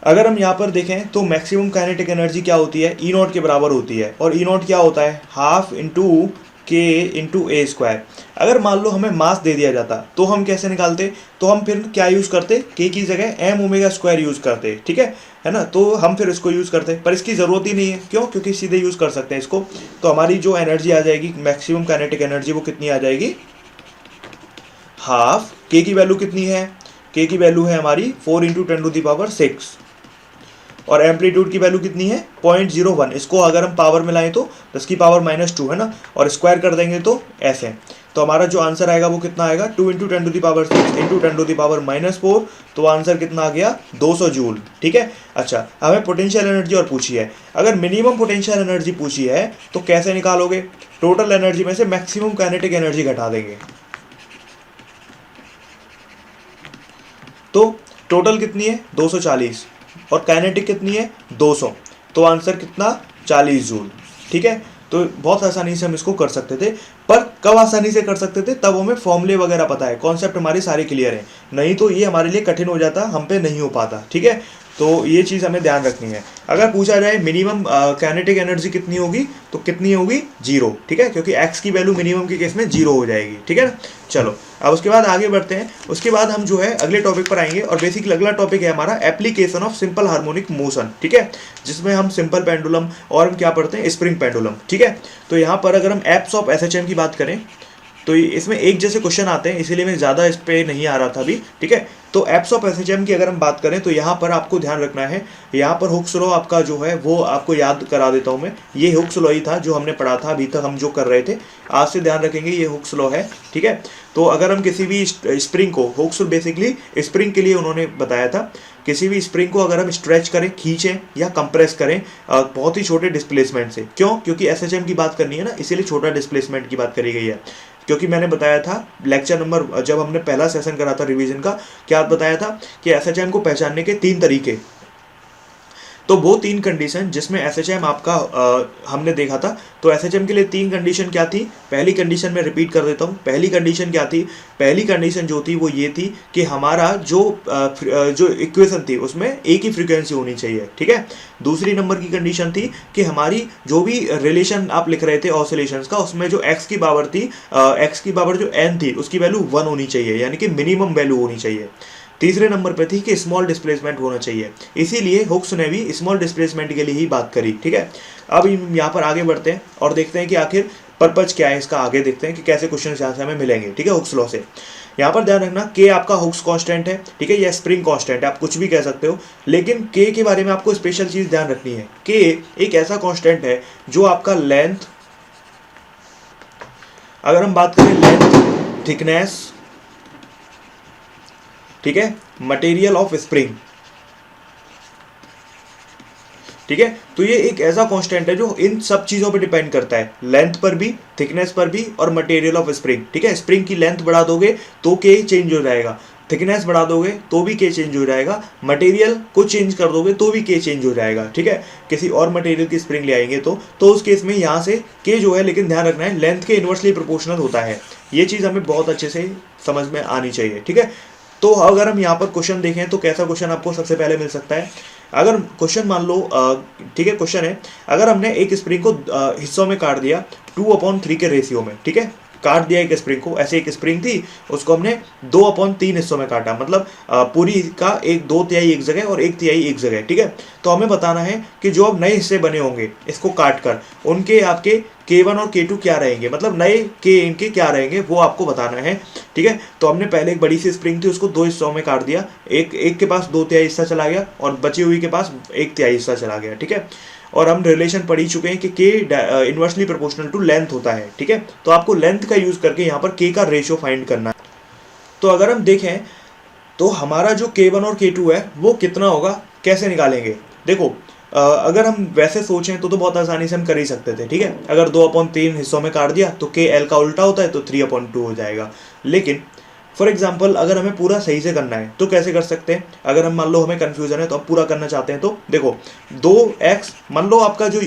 Speaker 1: अगर हम यहाँ पर देखें तो मैक्सिमम काइनेटिक एनर्जी क्या होती है, E0 के बराबर होती है, और E0 क्या होता है, half into k into a²। अगर मान लो हमें मास दे दिया जाता तो हम कैसे निकालते, तो हम फिर क्या यूज़ करते, k की जगह m⍵² यूज़ करते। ठीक है ना, तो हम फिर इसको यूज़ करते, पर इसकी ज़रूरत ही नहीं है। क्यों, क्योंकि सीधे यूज़ कर सकते हैं इसको। तो हमारी जो एनर्जी आ जाएगी, मैक्सिमम काइनेटिक एनर्जी, वो कितनी आ जाएगी, हाफ k की वैल्यू कितनी है, k की वैल्यू है हमारी 4 × 10⁻6, और एम्पलीट्यूड की वैल्यू कितनी है 0.01। इसको अगर हम पावर में लाएं तो 10⁻⁻2 है ना, और स्क्वायर कर देंगे तो ऐसे। तो हमारा जो आंसर आएगा वो कितना आएगा, 2 × 10⁻6 × 10⁻⁴, तो आंसर कितना आ गया 200 जूल। ठीक है, अच्छा हमें पोटेंशियल एनर्जी और पूछी है। अगर मिनिमम पोटेंशियल एनर्जी पूछी है तो कैसे निकालोगे, टोटल एनर्जी में से मैक्सिमम काइनेटिक एनर्जी घटा देंगे। तो टोटल कितनी है 240, और काइनेटिक कितनी है 200, तो आंसर कितना 40 जूल। ठीक है, तो बहुत आसानी से हम इसको कर सकते थे। पर कब आसानी से कर सकते थे, तब हमें फॉर्मूले वगैरह पता है, कॉन्सेप्ट हमारे सारे क्लियर हैं, नहीं तो ये हमारे लिए कठिन हो जाता, हम पे नहीं हो पाता। ठीक है, तो ये चीज़ हमें ध्यान रखनी है। अगर पूछा जाए मिनिमम काइनेटिक एनर्जी कितनी होगी, तो कितनी होगी 0। ठीक है, क्योंकि x की वैल्यू मिनिमम के केस में 0 हो जाएगी। ठीक है ना, चलो अब उसके बाद आगे बढ़ते हैं। उसके बाद हम जो है अगले टॉपिक पर आएंगे, और बेसिकली अगला टॉपिक है हमारा application of simple harmonic motion. ठीक है, जिसमें हम सिंपल पेंडुलम और हम क्या पढ़ते हैं, स्प्रिंग पेंडुलम। ठीक है, तो यहाँ पर अगर हम एप्स ऑफ SHM की बात करें तो इसमें एक जैसे क्वेश्चन आते हैं, इसीलिए मैं ज़्यादा इस पे नहीं आ रहा था अभी। ठीक है, तो एप्स ऑफ SHM की अगर हम बात करें तो यहाँ पर आपको ध्यान रखना है, यहाँ पर हुक्स लॉ आपका जो है वो आपको याद करा देता हूँ मैं। ये हुक्स लॉ ही था जो हमने पढ़ा था, अभी तक हम जो कर रहे थे, आज से ध्यान रखेंगे ये हुक्स लॉ है। ठीक है, तो अगर हम किसी भी स्प्रिंग को, हुक्स बेसिकली स्प्रिंग के लिए उन्होंने बताया था, किसी भी स्प्रिंग को अगर हम स्ट्रेच करें, खींचें या कंप्रेस करें बहुत ही छोटे डिस्प्लेसमेंट से, क्यों, क्योंकि SHM की बात करनी है ना, इसीलिए छोटा डिस्प्लेसमेंट की बात करी गई है। क्योंकि मैंने बताया था लेक्चर नंबर, जब हमने पहला सेशन करा था रिवीजन का, क्या बताया था कि SHM को पहचानने के 3 तरीके, तो वो 3 कंडीशन जिसमें एसएचएम आपका हमने देखा था, तो एसएचएम के लिए 3 कंडीशन क्या थी। पहली कंडीशन मैं रिपीट कर देता हूँ। पहली कंडीशन क्या थी, पहली कंडीशन जो थी वो ये थी कि हमारा जो इक्वेशन थी उसमें एक ही फ्रीक्वेंसी होनी चाहिए, ठीक है। दूसरी नंबर की कंडीशन थी कि हमारी जो भी रिलेशन आप लिख रहे थे ऑसिलेशंस का, उसमें जो एक्स की पावर थी, एक्स की पावर जो एन थी, उसकी वैल्यू 1 होनी चाहिए, यानी कि मिनिमम वैल्यू होनी चाहिए। तीसरे नंबर पे थी कि स्मॉल डिस्प्लेसमेंट होना चाहिए, इसीलिए हुक्स ने भी स्मॉल डिस्प्लेसमेंट के लिए ही बात करी, ठीक है। अब हम यहाँ पर आगे बढ़ते हैं और देखते हैं कि आखिर पर्पज क्या है इसका। आगे देखते हैं कि कैसे क्वेश्चन यहाँ से हमें मिलेंगे, ठीक है, हुक्स लॉ से। यहाँ पर ध्यान रखना के आपका हुक्स कांस्टेंट है, ठीक है, या स्प्रिंग कांस्टेंट है, आप कुछ भी कह सकते हो, लेकिन के के बारे में आपको स्पेशल चीज ध्यान रखनी है। के एक ऐसा कांस्टेंट है जो आपका लेंथ, अगर हम बात करें लेंथ, थिकनेस, ठीक है, मटेरियल ऑफ स्प्रिंग, ठीक है, तो ये एक ऐसा कांस्टेंट है जो इन सब चीजों पे डिपेंड करता है, लेंथ पर भी, थिकनेस पर भी और मटेरियल ऑफ स्प्रिंग, ठीक है। स्प्रिंग की लेंथ बढ़ा दोगे तो के चेंज हो जाएगा, थिकनेस बढ़ा दोगे तो भी के चेंज हो जाएगा, मटेरियल को चेंज कर दोगे तो भी के चेंज हो जाएगा, ठीक है। किसी और मटेरियल की स्प्रिंग ले आएंगे तो उस केस में यहाँ से के जो है, लेकिन ध्यान रखना है लेंथ के इन्वर्सली प्रोपोर्शनल होता है। ये चीज हमें बहुत अच्छे से समझ में आनी चाहिए, ठीक है। तो अगर हम यहाँ पर क्वेश्चन देखें तो कैसा क्वेश्चन आपको सबसे पहले मिल सकता है। अगर क्वेश्चन मान लो, ठीक है, क्वेश्चन है अगर हमने एक स्प्रिंग को हिस्सों में काट दिया 2/3 के रेशियो में, ठीक है, काट दिया एक स्प्रिंग को, ऐसे एक स्प्रिंग थी उसको हमने 2/3 हिस्सों में काटा, मतलब पूरी का 2/3 एक जगह और 1/3 एक जगह, ठीक है। तो हमें बताना है कि जो अब नए हिस्से बने होंगे इसको काट कर, उनके आपके K1 और K2 क्या रहेंगे, मतलब नए के इनके क्या रहेंगे वो आपको बताना है, ठीक है। तो हमने पहले एक बड़ी सी स्प्रिंग थी उसको 2 हिस्सों में काट दिया, एक के पास 2/3 हिस्सा चला गया और बची हुई के पास 1/3 हिस्सा चला गया, ठीक है। और हम रिलेशन पढ़ ही चुके हैं कि के इनवर्सली प्रोपोर्शनल टू लेंथ होता है, ठीक है। तो आपको लेंथ का यूज करके यहाँ पर के का रेशियो फाइंड करना है। तो अगर हम देखें तो हमारा जो K1 और K2 है वो कितना होगा, कैसे निकालेंगे। देखो अगर हम वैसे सोचें तो बहुत आसानी से हम कर ही सकते थे, ठीक है। अगर 2/3 हिस्सों में काट दिया तो के एल का उल्टा होता है तो 3/2 हो जाएगा। लेकिन फॉर एग्जाम्पल अगर हमें पूरा सही से करना है तो कैसे कर सकते हैं। अगर हम मान लो हमें कन्फ्यूजन है तो अब पूरा करना चाहते हैं तो देखो 2x, मान लो आपका जो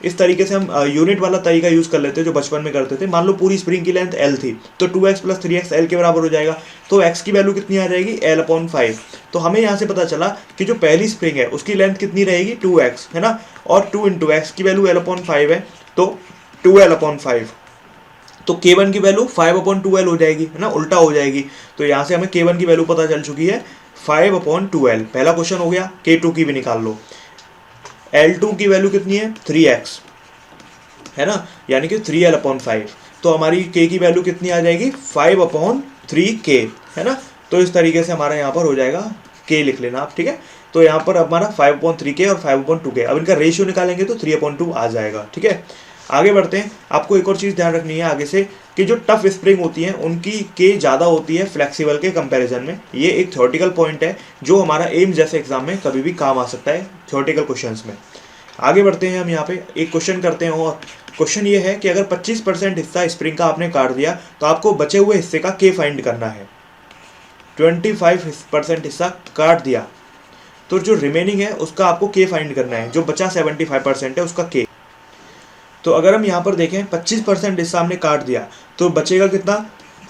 Speaker 1: इस तरीके से हम यूनिट वाला तरीका यूज कर लेते हैं जो बचपन में करते थे। मान लो पूरी स्प्रिंग की लेंथ l थी तो 2x + 3x l के बराबर हो जाएगा, तो x की वैल्यू कितनी आ जाएगी l/5। तो हमें यहाँ से पता चला कि जो पहली स्प्रिंग है उसकी लेंथ कितनी रहेगी 2x, है ना, और 2 × x की वैल्यू l/5 है तो 2l/5, तो K1 की वैल्यू 5/2l हो जाएगी, है ना, उल्टा हो जाएगी। तो यहाँ से हमें K1 की वैल्यू पता चल चुकी है 5/2l। पहला क्वेश्चन हो गया। K2 की भी निकाल लो, L2 की वैल्यू कितनी है 3x, है ना, यानी कि 3l/5। तो हमारी K की वैल्यू कितनी आ जाएगी 5/3K, है ना। तो इस तरीके से हमारा यहाँ पर हो जाएगा, K लिख लेना आप, ठीक है। तो यहाँ पर हमारा 5/3K और 5/2K, अब इनका रेशियो निकालेंगे तो 3/2 आ जाएगा, ठीक है। आगे बढ़ते हैं। आपको एक और चीज़ ध्यान रखनी है आगे से कि जो टफ स्प्रिंग होती हैं उनकी के ज़्यादा होती है फ्लेक्सिबल के कंपैरिजन में। ये एक थ्योरेटिकल पॉइंट है जो हमारा एम्स जैसे एग्जाम में कभी भी काम आ सकता है, थ्योरेटिकल क्वेश्चंस में। आगे बढ़ते हैं, हम यहाँ पे एक क्वेश्चन करते हैं और क्वेश्चन ये है कि अगर 25% हिस्सा स्प्रिंग का आपने काट दिया तो आपको बचे हुए हिस्से का के फाइंड करना है। 25% हिस्सा काट दिया तो जो रिमेनिंग है उसका आपको के फाइंड करना है, जो बचा 75% है उसका के। तो अगर हम यहाँ पर देखें 25% हिस्सा हमने काट दिया तो बचेगा कितना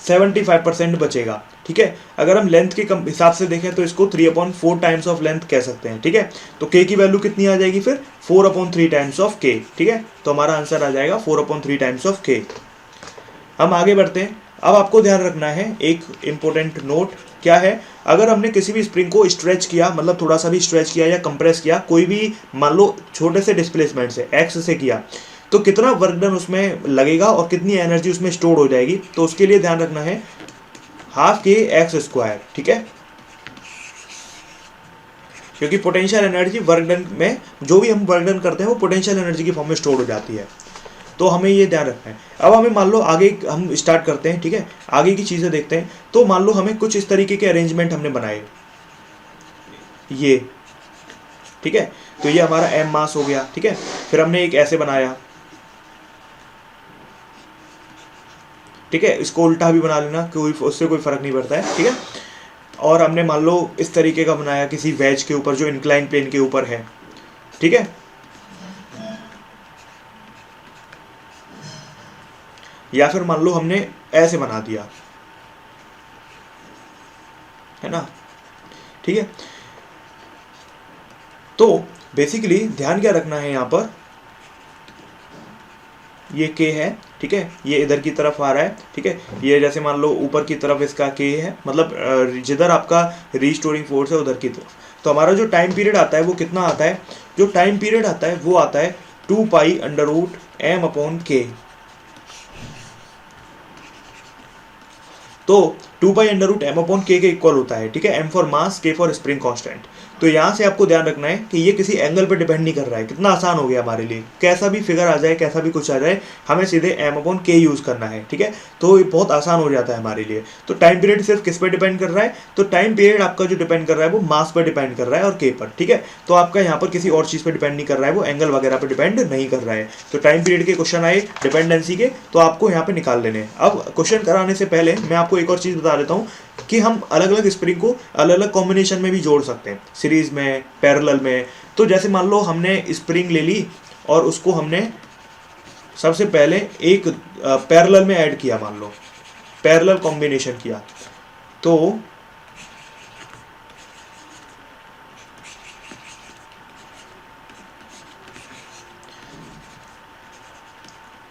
Speaker 1: 75% बचेगा, ठीक है। अगर हम लेंथ के हिसाब से देखें तो इसको 3/4 टाइम्स ऑफ लेंथ कह सकते हैं, ठीक है। तो के की वैल्यू कितनी आ जाएगी फिर 4/3 टाइम्स ऑफ के, ठीक है। तो हमारा आंसर आ जाएगा 4/3 टाइम्स ऑफ के। हम आगे बढ़ते हैं। अब आपको ध्यान रखना है एक इंपॉर्टेंट नोट, क्या है, अगर हमने किसी भी स्प्रिंग को स्ट्रेच किया, मतलब थोड़ा सा भी स्ट्रेच किया या कंप्रेस किया, कोई भी मान लो छोटे से डिस्प्लेसमेंट से x से किया, तो कितना वर्क डन उसमें लगेगा और कितनी एनर्जी उसमें स्टोर हो जाएगी। तो उसके लिए ध्यान रखना है 12kx², ठीक है, क्योंकि पोटेंशियल एनर्जी वर्क डन में, जो भी हम वर्क डन करते हैं वो पोटेंशियल एनर्जी की फॉर्म में स्टोर हो जाती है। तो हमें ये ध्यान रखना है। अब हमें मान लो आगे हम स्टार्ट करते हैं, ठीक है, आगे की चीज़ें देखते हैं। तो मान लो हमें कुछ इस तरीके के अरेंजमेंट हमने बनाए, ये, ठीक है, तो ये हमारा m मास हो गया, ठीक है। फिर हमने एक ऐसे बनाया, ठीक है, इसको उल्टा भी बना लेना, कोई उससे कोई फर्क नहीं पड़ता है, ठीक है। और हमने मान लो इस तरीके का बनाया किसी वेज के ऊपर जो इंक्लाइन प्लेन के ऊपर है, ठीक है। या फिर मान लो हमने ऐसे बना दिया, है ना, ठीक है। तो बेसिकली ध्यान क्या रखना है यहाँ पर, ये के है, ठीक है, ये इधर की तरफ आ रहा है, ठीक है, ये जैसे मान लो ऊपर की तरफ इसका के है, मतलब जिधर आपका रीस्टोरिंग फोर्स है उधर की तरफ। तो हमारा जो टाइम पीरियड आता है वो कितना आता है, जो टाइम पीरियड आता है वो आता है 2π√m/k। तो 2π√m/k के इक्वल होता है, ठीक है, m for mass, k for spring constant. तो यहाँ से आपको ध्यान रखना है कि ये किसी एंगल पे डिपेंड नहीं कर रहा है। कितना आसान हो गया हमारे लिए, कैसा भी फिगर आ जाए, कैसा भी कुछ आ जाए, हमें सीधे m/k यूज करना है, ठीक है। तो ये बहुत आसान हो जाता है हमारे लिए। तो टाइम पीरियड सिर्फ किस पे डिपेंड कर रहा है, तो टाइम पीरियड आपका जो डिपेंड कर रहा है वो मास पर डिपेंड कर रहा है और k पर, ठीक है। तो आपका यहाँ पर किसी और चीज पर डिपेंड नहीं कर रहा है, वो एंगल वगैरह पर डिपेंड नहीं कर रहा है। तो टाइम पीरियड के क्वेश्चन आए डिपेंडेंसी के, तो आपको यहाँ पे निकाल लेने। अब क्वेश्चन कराने से पहले मैं आपको एक और चीज बता देता हूँ कि हम अलग अलग स्प्रिंग को अलग अलग कॉम्बिनेशन में भी जोड़ सकते हैं, सीरीज में, पैरेलल में। तो जैसे मान लो हमने स्प्रिंग ले ली और उसको हमने सबसे पहले एक पैरेलल में ऐड किया, मान लो पैरेलल कॉम्बिनेशन किया, तो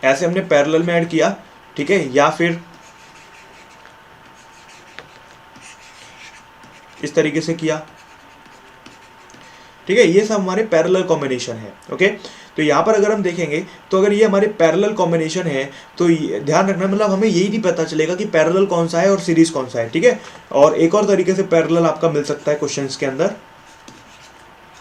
Speaker 1: ऐसे हमने पैरेलल में ऐड किया, ठीक है, या फिर इस तरीके से किया, ठीक है। ये सब हमारे पैरेलल कॉम्बिनेशन है, ओके। तो यहाँ पर अगर हम देखेंगे तो अगर ये हमारे पैरेलल कॉम्बिनेशन है तो ध्यान रखना, मतलब हमें यही नहीं पता चलेगा कि पैरेलल कौन सा है और सीरीज कौन सा है, ठीक है। और एक और तरीके से पैरेलल आपका मिल सकता है क्वेश्चंस के अंदर,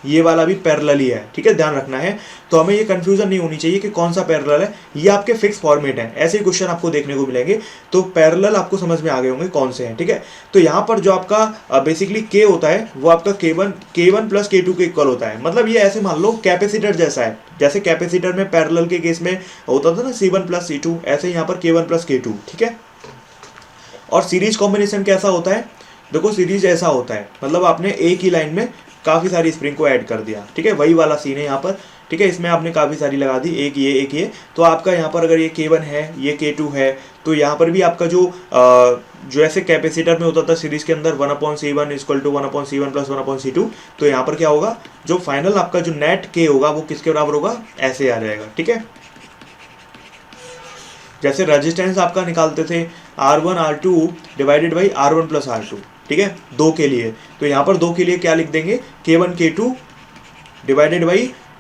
Speaker 1: ये वाला भी पैरेलल ही है, ठीक है, ध्यान रखना है। तो हमें ये कंफ्यूजन नहीं होनी चाहिए कि कौन सा पैरेलल है, ये आपके फिक्स फॉर्मेट है, ऐसे क्वेश्चन आपको देखने को मिलेंगे। तो पैरेलल आपको समझ में आ गए होंगे कौन से हैं, ठीक है। तो यहाँ पर जो आपका बेसिकली के होता है वो आपका K1 + K2 के इक्वल होता है। मतलब ये ऐसे मान लो कैपेसिटर जैसा है, जैसे कैपेसिटर में पैरेलल के केस में होता था ना C1 + C2, ऐसे यहाँ पर K1 + K2, ठीक है। और सीरीज कॉम्बिनेशन कैसा होता है, देखो सीरीज ऐसा होता है, मतलब आपने एक ही लाइन में काफ़ी सारी स्प्रिंग को ऐड कर दिया, ठीक है, वही वाला सीन है यहाँ पर, ठीक है। इसमें आपने काफ़ी सारी लगा दी, एक ये, तो आपका यहाँ पर अगर ये K1 है, ये K2 है, तो यहाँ पर भी आपका जो ऐसे कैपेसिटर में होता था सीरीज के अंदर 1/C1 = 1/C1 + 1/C2, तो यहाँ पर क्या होगा, जो फाइनल आपका जो नेट K होगा वो किसके बराबर होगा, ऐसे आ जाएगा, ठीक है। जैसे रेजिस्टेंस आपका निकालते थे R1 R2 / R1 + R2, ठीक है, 2 के लिए। तो यहाँ पर 2 के लिए क्या लिख देंगे, K1 K2 /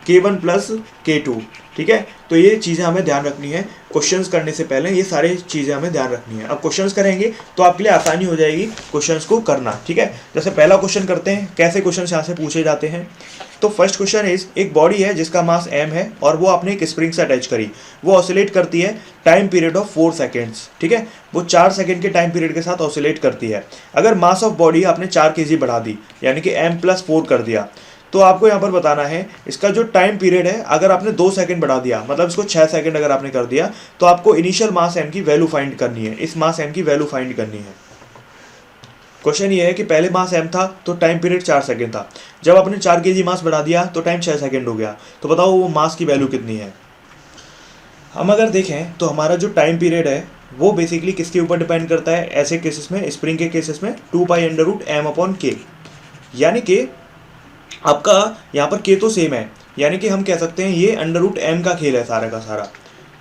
Speaker 1: K1 + K2, ठीक है। तो ये चीज़ें हमें ध्यान रखनी है क्वेश्चंस करने से पहले, ये सारी चीज़ें हमें ध्यान रखनी है। अब क्वेश्चंस करेंगे तो आपके लिए आसानी हो जाएगी क्वेश्चंस को करना, ठीक है। जैसे पहला क्वेश्चन करते हैं, कैसे क्वेश्चंस यहाँ से पूछे जाते हैं। तो फर्स्ट क्वेश्चन इज, एक बॉडी है जिसका मास m है और वो आपने एक स्प्रिंग से अटैच करी, वो ऑसिलेट करती है टाइम पीरियड ऑफ 4 सेकेंड्स, ठीक है, वो 4 सेकेंड के टाइम पीरियड के साथ ऑसिलेट करती है। अगर मास ऑफ बॉडी आपने 4 kg बढ़ा दी, यानी कि m + 4 कर दिया, तो आपको यहाँ पर बताना है इसका जो टाइम पीरियड है, अगर आपने 2 सेकंड बढ़ा दिया, मतलब इसको 6 सेकंड अगर आपने कर दिया, तो आपको इनिशियल मास m की वैल्यू फाइंड करनी है, इस मास m की वैल्यू फाइंड करनी है। क्वेश्चन ये है कि पहले मास m था तो टाइम पीरियड 4 सेकंड था, जब आपने 4 kg मास बढ़ा दिया तो टाइम 6 सेकंड हो गया, तो बताओ वो मास की वैल्यू कितनी है। हम अगर देखें तो हमारा जो टाइम पीरियड है वो बेसिकली किसके ऊपर डिपेंड करता है, ऐसे केसेस में, स्प्रिंग के केसेस में 2π√m/k, यानी कि आपका यहाँ पर k तो सेम है, यानी कि हम कह सकते हैं ये √m का खेल है सारा का सारा।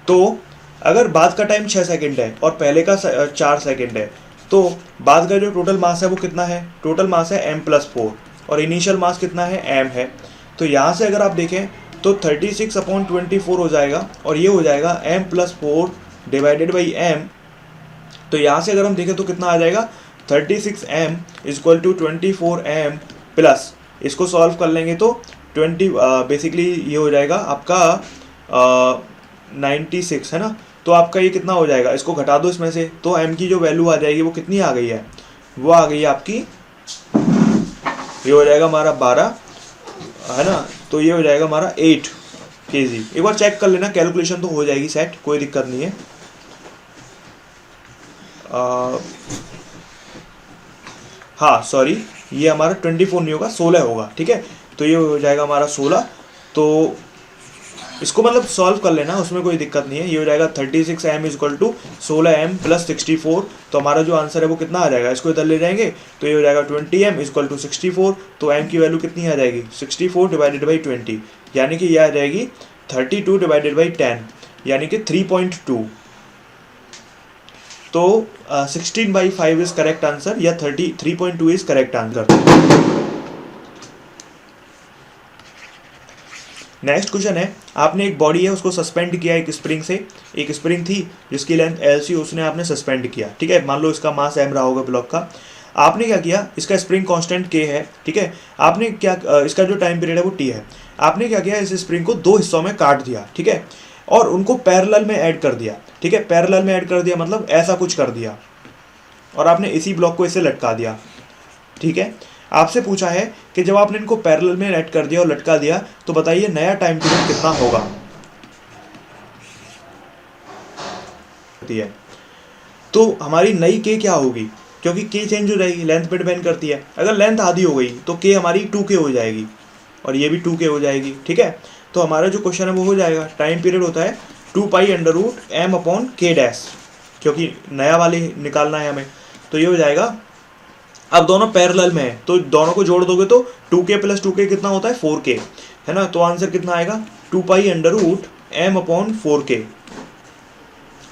Speaker 1: तो अगर बाद का टाइम 6 सेकंड है और पहले का 4 सेकंड है, तो बाद का जो टोटल मास है वो कितना है, टोटल मास है m + 4 और इनिशियल मास कितना है, m है। तो यहाँ से अगर आप देखें तो 36/24 हो जाएगा और ये हो जाएगा m + 4 / m। तो यहाँ से अगर हम देखें तो कितना आ जाएगा, 36m = 24m प्लस, इसको सॉल्व कर लेंगे तो 20 बेसिकली ये हो जाएगा आपका 96, है ना। तो आपका ये कितना हो जाएगा, इसको घटा दो इसमें से, तो m की जो वैल्यू आ जाएगी वो कितनी आ गई है, वो आ गई है आपकी, ये हो जाएगा हमारा 12, है ना। तो ये हो जाएगा हमारा 8 kg। एक बार चेक कर लेना, कैलकुलेशन तो हो जाएगी सेट, कोई दिक्कत नहीं है। हाँ सॉरी, ये हमारा 24 नहीं होगा, 16 होगा, ठीक है। तो ये हो जाएगा हमारा 16। तो इसको मतलब सॉल्व कर लेना, उसमें कोई दिक्कत नहीं है। ये हो जाएगा 36m equal to 16m plus 64। तो हमारा जो आंसर है वो कितना आ जाएगा, इसको इधर ले जाएंगे तो ये हो जाएगा 20m इक्वल टू 64। तो m की वैल्यू कितनी आ जाएगी, 64 डिवाइडेड बाई 20, यानी कि ये आ जाएगी 32 डिवाइडेड बाई 10, यानी कि 3.2। तो 16/5 इज करेक्ट आंसर, या 3.2 is correct answer. Next question है, आपने एक बॉडी है उसको सस्पेंड किया एक स्प्रिंग से, एक स्प्रिंग थी जिसकी लेंथ एल सी, उसने आपने सस्पेंड किया, ठीक है। मान लो इसका मास एम रहा होगा ब्लॉक का। आपने क्या किया, इसका स्प्रिंग कांस्टेंट के है, ठीक है। आपने क्या, इसका जो टाइम पीरियड है वो टी है। आपने क्या किया, इस स्प्रिंग को दो हिस्सों में काट दिया, ठीक है, और उनको पैरेलल में ऐड कर दिया, ठीक है। पैरेलल में ऐड कर दिया मतलब ऐसा कुछ कर दिया, और आपने इसी ब्लॉक को इसे लटका दिया, ठीक है। आपसे पूछा है कि जब आपने इनको पैरेलल में ऐड कर दिया और लटका दिया तो बताइए नया टाइम पीरियड कितना होगा। तो हमारी नई के क्या होगी, क्योंकि के चेंज हो जाएगी, लेंथ पे डिपेंड करती है। अगर लेंथ आधी हो गई तो के हमारी 2k हो जाएगी, और ये भी 2k हो जाएगी, ठीक है। तो हमारा जो क्वेश्चन है वो हो जाएगा, टाइम पीरियड होता है 2π√m/k डैश, क्योंकि नया वाले निकालना है हमें। तो ये हो जाएगा, अब दोनों पैरेलल में है तो दोनों को जोड़ दोगे तो 2k + 2k कितना होता है, 4k, है ना। तो आंसर कितना आएगा, 2π√m/4k,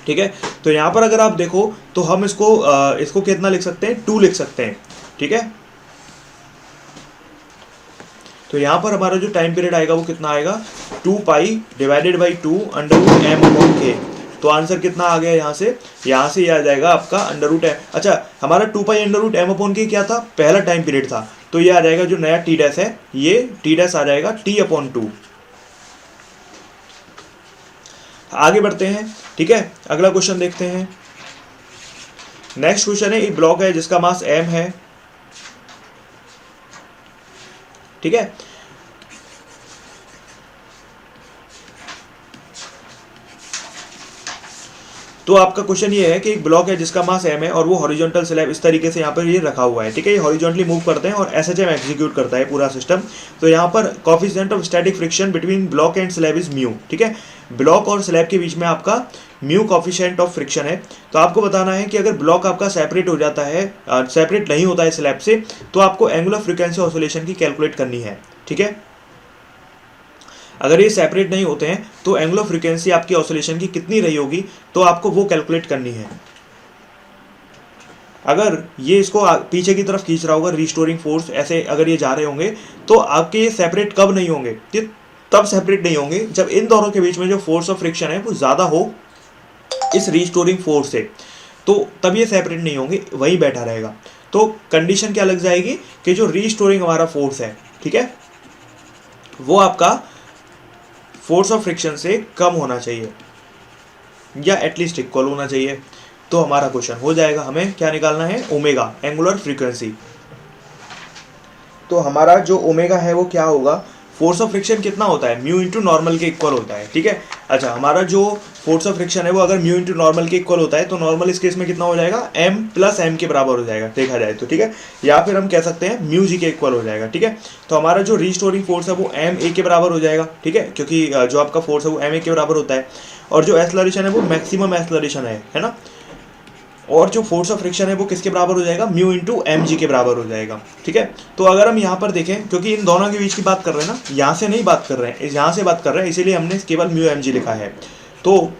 Speaker 1: ठीक है। तो यहाँ पर अगर आप देखो तो हम इसको कितना लिख सकते हैं, 2 लिख सकते हैं, ठीक है। तो यहाँ पर हमारा जो टाइम पीरियड आएगा वो कितना आएगा, 2π डिवाइडेड बाई 2 √m/k। तो आंसर कितना आ गया, यहाँ से ये आ जाएगा आपका √m। अच्छा, हमारा 2π√m/k क्या था, पहला टाइम पीरियड था। तो ये आ जाएगा जो नया टी डैश है, ये टी डैश आ जाएगा t/2। आगे बढ़ते हैं, ठीक है। अगला क्वेश्चन देखते हैं। नेक्स्ट क्वेश्चन है, एक ब्लॉक है जिसका मास m है, ठीक है। तो आपका क्वेश्चन ये है कि एक ब्लॉक है जिसका मास m है और वो हॉरिजॉन्टल स्लैब इस तरीके से यहाँ पर ये रखा हुआ है, ठीक है। ये हॉरिजॉन्टली मूव करते हैं और SHM एग्जीक्यूट करता है पूरा सिस्टम। तो यहाँ पर coefficient of static friction between block and slab is mu, ठीक है। ब्लॉक और स्लैब के बीच में आपका म्यू कोफिशिएंट ऑफ फ्रिक्शन है। तो आपको बताना है कि अगर ब्लॉक आपका सेपरेट हो जाता है, सेपरेट नहीं होता है स्लैब से, तो आपको एंगुलर फ्रीक्वेंसी ऑसिलेशन की कैलकुलेट करनी है, ठीक है। अगर ये सेपरेट नहीं होते हैं तो एंगुलर फ्रीक्वेंसी आपकी ऑसिलेशन की कितनी रही होगी, तो आपको वो कैलकुलेट करनी है। अगर ये इसको पीछे की तरफ खींच रहा होगा, रिस्टोरिंग फोर्स ऐसे अगर ये जा रहे होंगे, तो आपके ये सेपरेट कब नहीं होंगे, ये तब सेपरेट नहीं होंगे जब इन दोनों के बीच में जो फोर्स ऑफ फ्रिक्शन है वो ज़्यादा हो इस रिस्टोरिंग फोर्स से, तो तब ये सेपरेट नहीं होंगे, वहीं बैठा रहेगा। तो कंडीशन क्या लग जाएगी कि जो रिस्टोरिंग हमारा फोर्स है, ठीक है, वो आपका फोर्स ऑफ फ्रिक्शन से कम होना चाहिए या एटलीस्ट इक्वल होना चाहिए। तो हमारा क्वेश्चन हो जाएगा, हमें क्या निकालना है, ओमेगा, एंगुलर फ्रीक्वेंसी। तो हमारा जो ओमेगा है वो क्या होगा, फोर्स ऑफ फ्रिक्शन कितना होता है, म्यू इंटू नॉर्मल के इक्वल होता है, ठीक है। अच्छा, हमारा जो फोर्स ऑफ फ्रिक्शन है वो अगर म्यू इंटू नॉर्मल के इक्वल होता है तो नॉर्मल इस केस में कितना हो जाएगा, m + m के बराबर हो जाएगा देखा जाए तो, ठीक है। या फिर हम कह सकते हैं म्यू जी के इक्वल हो जाएगा, ठीक है। तो हमारा जो रिस्टोरिंग फोर्स है वो ma के बराबर हो जाएगा, ठीक है, क्योंकि जो आपका फोर्स है वो ma के बराबर होता है, और जो एक्सेलरेशन है वो मैक्सिमम एक्सेलरेशन है ना। और जो फोर्स ऑफ फ्रिक्शन है वो किसके बराबर हो जाएगा, म्यू इंटू mg के बराबर हो जाएगा, ठीक है। तो अगर हम यहाँ पर देखें, क्योंकि इन दोनों के बीच की बात कर रहे हैं ना, यहाँ से नहीं बात कर रहे हैं, यहाँ से बात कर रहे हैं, इसीलिए हमने केवल म्यू mg लिखा है। तो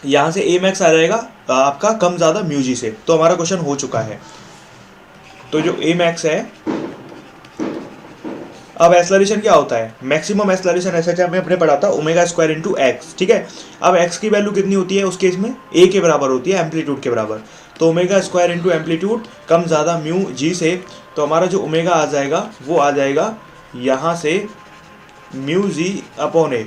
Speaker 1: यहाँ से a max आ जाएगा आपका कम ज़्यादा म्यू जी से। तो हमारा क्वेश्चन हो चुका है। तो जो a max है, अब एक्सेलरेशन क्या होता है, मैक्सिमम एक्सेलरेशन ऐसा हमने अपने पढ़ा था ω² इंटू एक्स, ठीक है। अब x की वैल्यू कितनी होती है उस केस में, a के बराबर होती है, एम्पलीट्यूड के बराबर। तो ω² इंटू एम्पलीट्यूड कम ज़्यादा म्यू जी से। तो हमारा जो ओमेगा आ जाएगा वो आ जाएगा यहाँ से μg/a,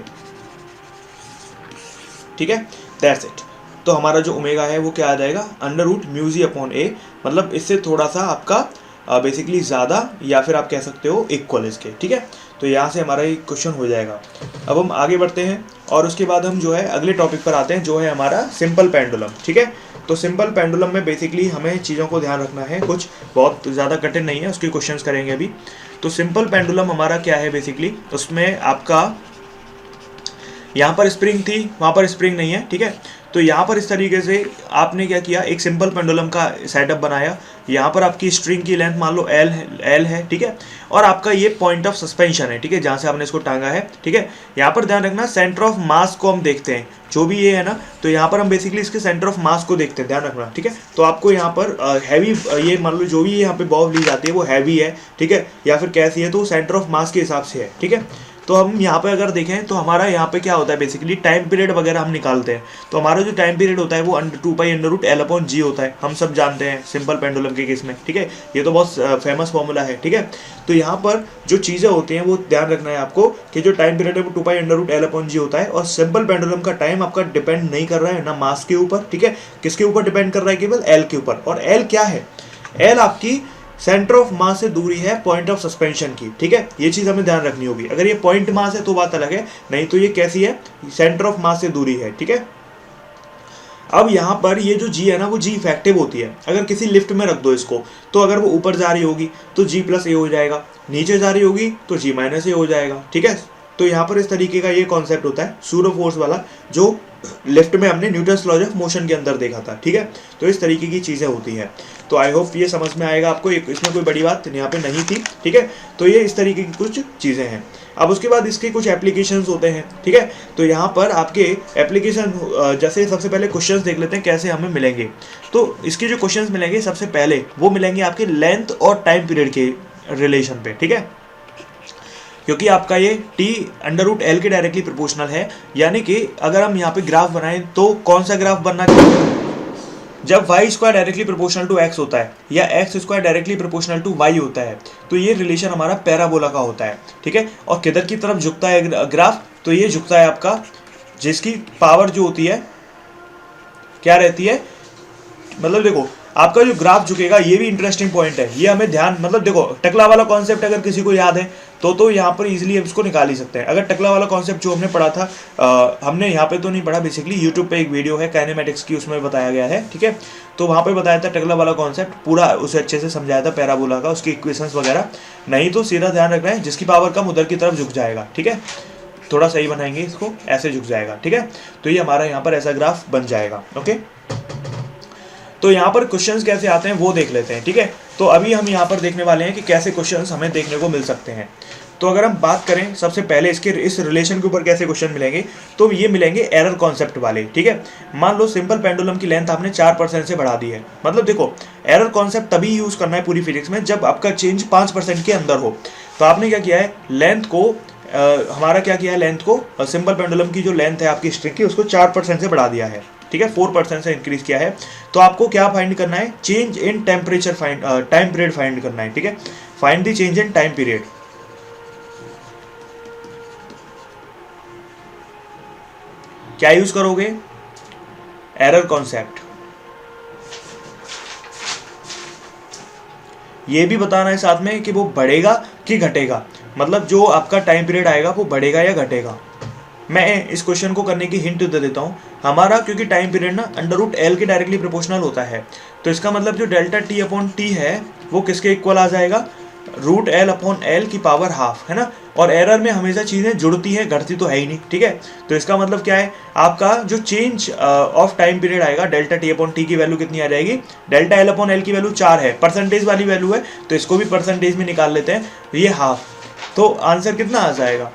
Speaker 1: ठीक है, दैट्स इट। तो हमारा जो ओमेगा है वो क्या आ जाएगा, √μg/a, मतलब इससे थोड़ा सा आपका बेसिकली ज़्यादा, या फिर आप कह सकते हो इक्वल इसके, ठीक है। तो यहाँ से हमारा ये क्वेश्चन हो जाएगा। अब हम आगे बढ़ते हैं और उसके बाद हम जो है अगले टॉपिक पर आते हैं, जो है हमारा सिंपल पेंडुलम, ठीक है। तो सिंपल पेंडुलम में बेसिकली हमें चीज़ों को ध्यान रखना है, कुछ बहुत ज़्यादा कठिन नहीं है, उसके क्वेश्चंस करेंगे अभी। तो सिंपल पेंडुलम हमारा क्या है बेसिकली, उसमें आपका यहाँ पर स्प्रिंग थी, वहाँ पर स्प्रिंग नहीं है, ठीक है। तो यहाँ पर इस तरीके से आपने क्या किया, एक सिंपल पेंडुलम का सेटअप बनाया। यहाँ पर आपकी स्ट्रिंग की लेंथ मान लो एल है, ठीक है, और आपका ये पॉइंट ऑफ सस्पेंशन है, ठीक है, जहाँ से आपने इसको टांगा है, ठीक है। यहाँ पर ध्यान रखना सेंटर ऑफ मास को हम देखते हैं, जो भी ये है ना, तो यहाँ पर हम बेसिकली इसके सेंटर ऑफ मास को देखते हैं, ध्यान रखना, ठीक है। तो आपको यहाँ पर हैवी ये मान लो जो भी यहाँ पे बॉब ली जाती है वो हैवी है, ठीक है, या फिर कैसी है, तो सेंटर ऑफ मास के हिसाब से है, ठीक है। तो हम यहाँ पे अगर देखें तो हमारा यहाँ पे क्या होता है बेसिकली, टाइम पीरियड वगैरह हम निकालते हैं। तो हमारा जो टाइम पीरियड होता है वो 2π√L/g होता है, हम सब जानते हैं सिंपल पेंडुलम के केस में, ठीक है। ये तो बहुत फेमस फॉर्मूला है, ठीक है। तो यहाँ पर जो चीज़ें होती हैं वो ध्यान रखना है आपको कि जो टाइम पीरियड है वो 2π√L/g होता है, और सिंपल पेंडुलम का टाइम आपका डिपेंड नहीं कर रहा है ना मास के ऊपर, ठीक है, किसके ऊपर डिपेंड कर रहा है, केवल एल के ऊपर। और एल क्या है, एल आपकी सेंटर ऑफ मास से दूरी है पॉइंट ऑफ सस्पेंशन की, ठीक है। ये चीज हमें ध्यान रखनी होगी। अगर ये पॉइंट मास है तो बात अलग है, नहीं तो ये कैसी है, सेंटर ऑफ मास से दूरी है, ठीक है। अब यहाँ पर ये जो जी है ना वो जी इफेक्टिव होती है। अगर किसी लिफ्ट में रख दो इसको, तो अगर वो ऊपर जा रही होगी तो G+A हो जाएगा, नीचे जा रही होगी तो G-A हो जाएगा, ठीक है। तो यहाँ पर इस तरीके का ये कॉन्सेप्ट होता है सूडो फोर्स वाला, जो लिफ्ट में हमने न्यूटन्स लॉज ऑफ मोशन के अंदर देखा था, ठीक है। तो इस तरीके की चीज़ें होती हैं। तो आई होप ये समझ में आएगा आपको, इसमें कोई बड़ी बात यहाँ पे नहीं थी, ठीक है। तो ये इस तरीके की कुछ चीज़ें हैं। अब उसके बाद इसके कुछ एप्लीकेशंस होते हैं, ठीक है। तो यहाँ पर आपके एप्लीकेशन, जैसे सबसे पहले क्वेश्चंस देख लेते हैं कैसे हमें मिलेंगे। तो इसके जो क्वेश्चंस मिलेंगे सबसे पहले वो मिलेंगे आपके लेंथ और टाइम पीरियड के रिलेशन पे, ठीक है, क्योंकि आपका ये T√L के डायरेक्टली प्रोपोर्शनल है। यानी कि अगर हम यहाँ पे ग्राफ बनाएं तो कौन सा ग्राफ बनना चाहिए, जब y² directly proportional to x होता है या x² directly proportional to y होता है, तो ये रिलेशन हमारा पैराबोला का होता है, ठीक है। और किधर की तरफ झुकता है ग्राफ, तो ये झुकता है आपका, जिसकी पावर जो होती है क्या रहती है, मतलब देखो आपका जो ग्राफ झुकेगा, ये भी इंटरेस्टिंग पॉइंट है, ये हमें ध्यान, मतलब देखो टकला वाला कॉन्सेप्ट अगर किसी को याद है तो यहाँ पर इजीली इसको निकाल ही सकते हैं। अगर टकला वाला कॉन्सेप्ट जो हमने पढ़ा था, हमने यहाँ पे तो नहीं पढ़ा, बेसिकली यूट्यूब पे एक वीडियो है काइनेमेटिक्स की, उसमें बताया गया है, ठीक है। तो वहाँ पे बताया था टकला वाला कॉन्सेप्ट पूरा, उसे अच्छे से समझाया था पैराबोला का, उसकी इक्वेशंस वगैरह। नहीं तो सीधा ध्यान रखना है, जिसकी पावर कम उधर की तरफ झुक जाएगा, ठीक है। थोड़ा सही बनाएंगे इसको, ऐसे झुक जाएगा, ठीक है। तो ये हमारा यहाँ पर ऐसा ग्राफ बन जाएगा, ओके। तो यहाँ पर क्वेश्चंस कैसे आते हैं वो देख लेते हैं, ठीक है। तो अभी हम यहाँ पर देखने वाले हैं कि कैसे क्वेश्चंस हमें देखने को मिल सकते हैं। तो अगर हम बात करें सबसे पहले इसके इस रिलेशन के ऊपर कैसे क्वेश्चन मिलेंगे, तो ये मिलेंगे एरर कॉन्सेप्ट वाले, ठीक है। मान लो सिंपल पेंडुलम की लेंथ आपने 4% से बढ़ा दी है, मतलब देखो एरर कॉन्सेप्ट तभी यूज करना है पूरी फिजिक्स में जब आपका चेंज 5% के अंदर हो। तो आपने क्या किया है, लेंथ को हमारा क्या किया है, लेंथ को सिंपल पेंडुलम की जो लेंथ है आपकी स्ट्रिंग की, उसको 4% से बढ़ा दिया है, ठीक है, 4% से इंक्रीज किया है। तो आपको क्या फाइंड करना है, change in temperature time period find करना है, ठीक है। Find the change in time period. क्या यूज करोगे, एरर कॉन्सेप्ट। ये भी बताना है साथ में कि वो बढ़ेगा कि घटेगा, मतलब जो आपका टाइम पीरियड आएगा वो बढ़ेगा या घटेगा। मैं इस क्वेश्चन को करने की हिंट दे देता हूँ। हमारा क्योंकि टाइम पीरियड ना √L के डायरेक्टली प्रोपोर्शनल होता है, तो इसका मतलब जो ΔT/T है वो किसके इक्वल आ जाएगा, √L/L की पावर हाफ, है ना। और एरर में हमेशा चीज़ें जुड़ती हैं, घटती तो है ही नहीं, ठीक है। तो इसका मतलब क्या है, आपका जो चेंज ऑफ टाइम पीरियड आएगा ΔT/T की वैल्यू कितनी आ जाएगी, ΔL/L की वैल्यू 4 है, परसेंटेज वाली वैल्यू है, तो इसको भी परसेंटेज में निकाल लेते हैं, ये हाफ। तो आंसर कितना आ जाएगा,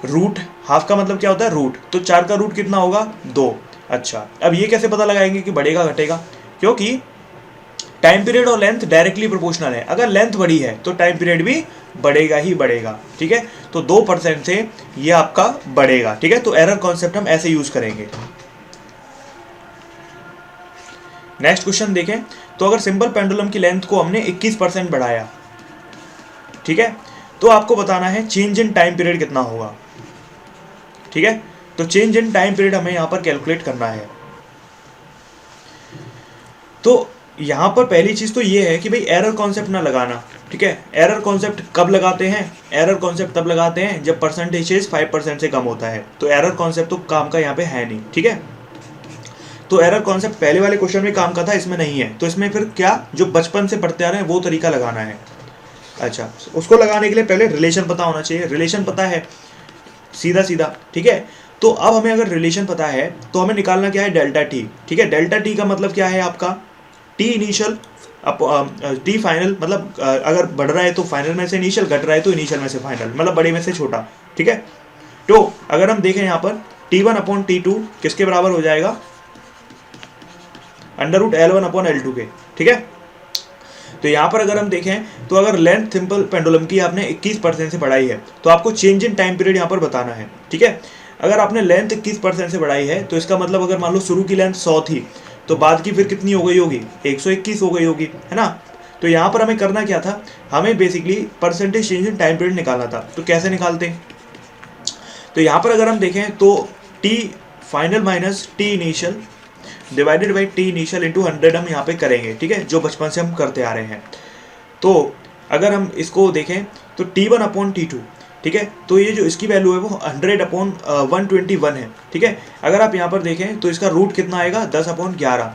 Speaker 1: रूट, हाफ का मतलब क्या होता है रूट, तो 4 का रूट कितना होगा, 2। अच्छा, अब ये कैसे पता लगाएंगे कि बढ़ेगा घटेगा, क्योंकि टाइम पीरियड और लेंथ डायरेक्टली प्रोपोर्शनल है। अगर लेंथ बड़ी है तो टाइम पीरियड भी बढ़ेगा ही बढ़ेगा, ठीक है। तो 2% से ये आपका बढ़ेगा, ठीक है। तो एरर कॉन्सेप्ट हम ऐसे यूज करेंगे। नेक्स्ट क्वेश्चन देखें। तो अगर सिंपल पेंडुलम की लेंथ को हमने 21% बढ़ाया, ठीक है, तो आपको बताना है चेंज इन टाइम पीरियड कितना होगा, ठीक है। तो चेंज इन टाइम पीरियड हमें यहां पर कैलकुलेट करना है। तो यहां पर पहली चीज तो ये है कि भाई एरर कॉन्सेप्ट ना लगाना, ठीक है। एरर कॉन्सेप्ट कब लगाते हैं, एरर कॉन्सेप्ट तब लगाते हैं जब परसेंटेज 5% से कम होता है। तो एरर कॉन्सेप्ट तो काम का यहाँ पे है नहीं, ठीक है। तो एरर कॉन्सेप्ट पहले वाले क्वेश्चन में काम का था, इसमें नहीं है। तो इसमें फिर क्या, जो बचपन से पढ़ते आ रहे हैं वो तरीका लगाना है। अच्छा, उसको लगाने के लिए पहले रिलेशन पता होना चाहिए। रिलेशन पता है सीधा सीधा, ठीक है। तो अब हमें अगर रिलेशन पता है तो हमें निकालना क्या है, डेल्टा टी, ठीक है। डेल्टा टी का मतलब क्या है आपका, टी इनिशियल टी फाइनल, मतलब अगर बढ़ रहा है तो फाइनल में से इनिशियल, घट रहा है तो इनिशियल में से फाइनल, मतलब बड़े में से छोटा, ठीक है। तो अगर हम देखें यहाँ पर T1 अपॉन T2 किसके बराबर हो जाएगा, √L1/L2 के, ठीक है। तो यहाँ पर अगर हम देखें तो अगर लेंथ सिंपल पेंडुलम की आपने 21% से बढ़ाई है तो आपको चेंज इन टाइम पीरियड यहाँ पर बताना है, ठीक है। अगर आपने लेंथ 21% से बढ़ाई है तो इसका मतलब अगर मान लो शुरू की लेंथ 100 थी तो बाद की फिर कितनी हो गई होगी, 121 हो गई होगी, है ना। तो यहाँ पर हमें करना क्या था, हमें basically percentage change in time period निकालना था। तो कैसे निकालते हैं, तो यहाँ पर अगर हम देखें तो T final minus T initial divided by T initial into 100 हम यहाँ पे करेंगे, ठीक है, जो बचपन से हम करते आ रहे हैं। तो अगर हम इसको देखें तो T1 अपॉन T2, ठीक है, तो ये जो इसकी वैल्यू है वो 100/121 है, ठीक है। अगर आप यहाँ पर देखें तो इसका रूट कितना आएगा, 10/11।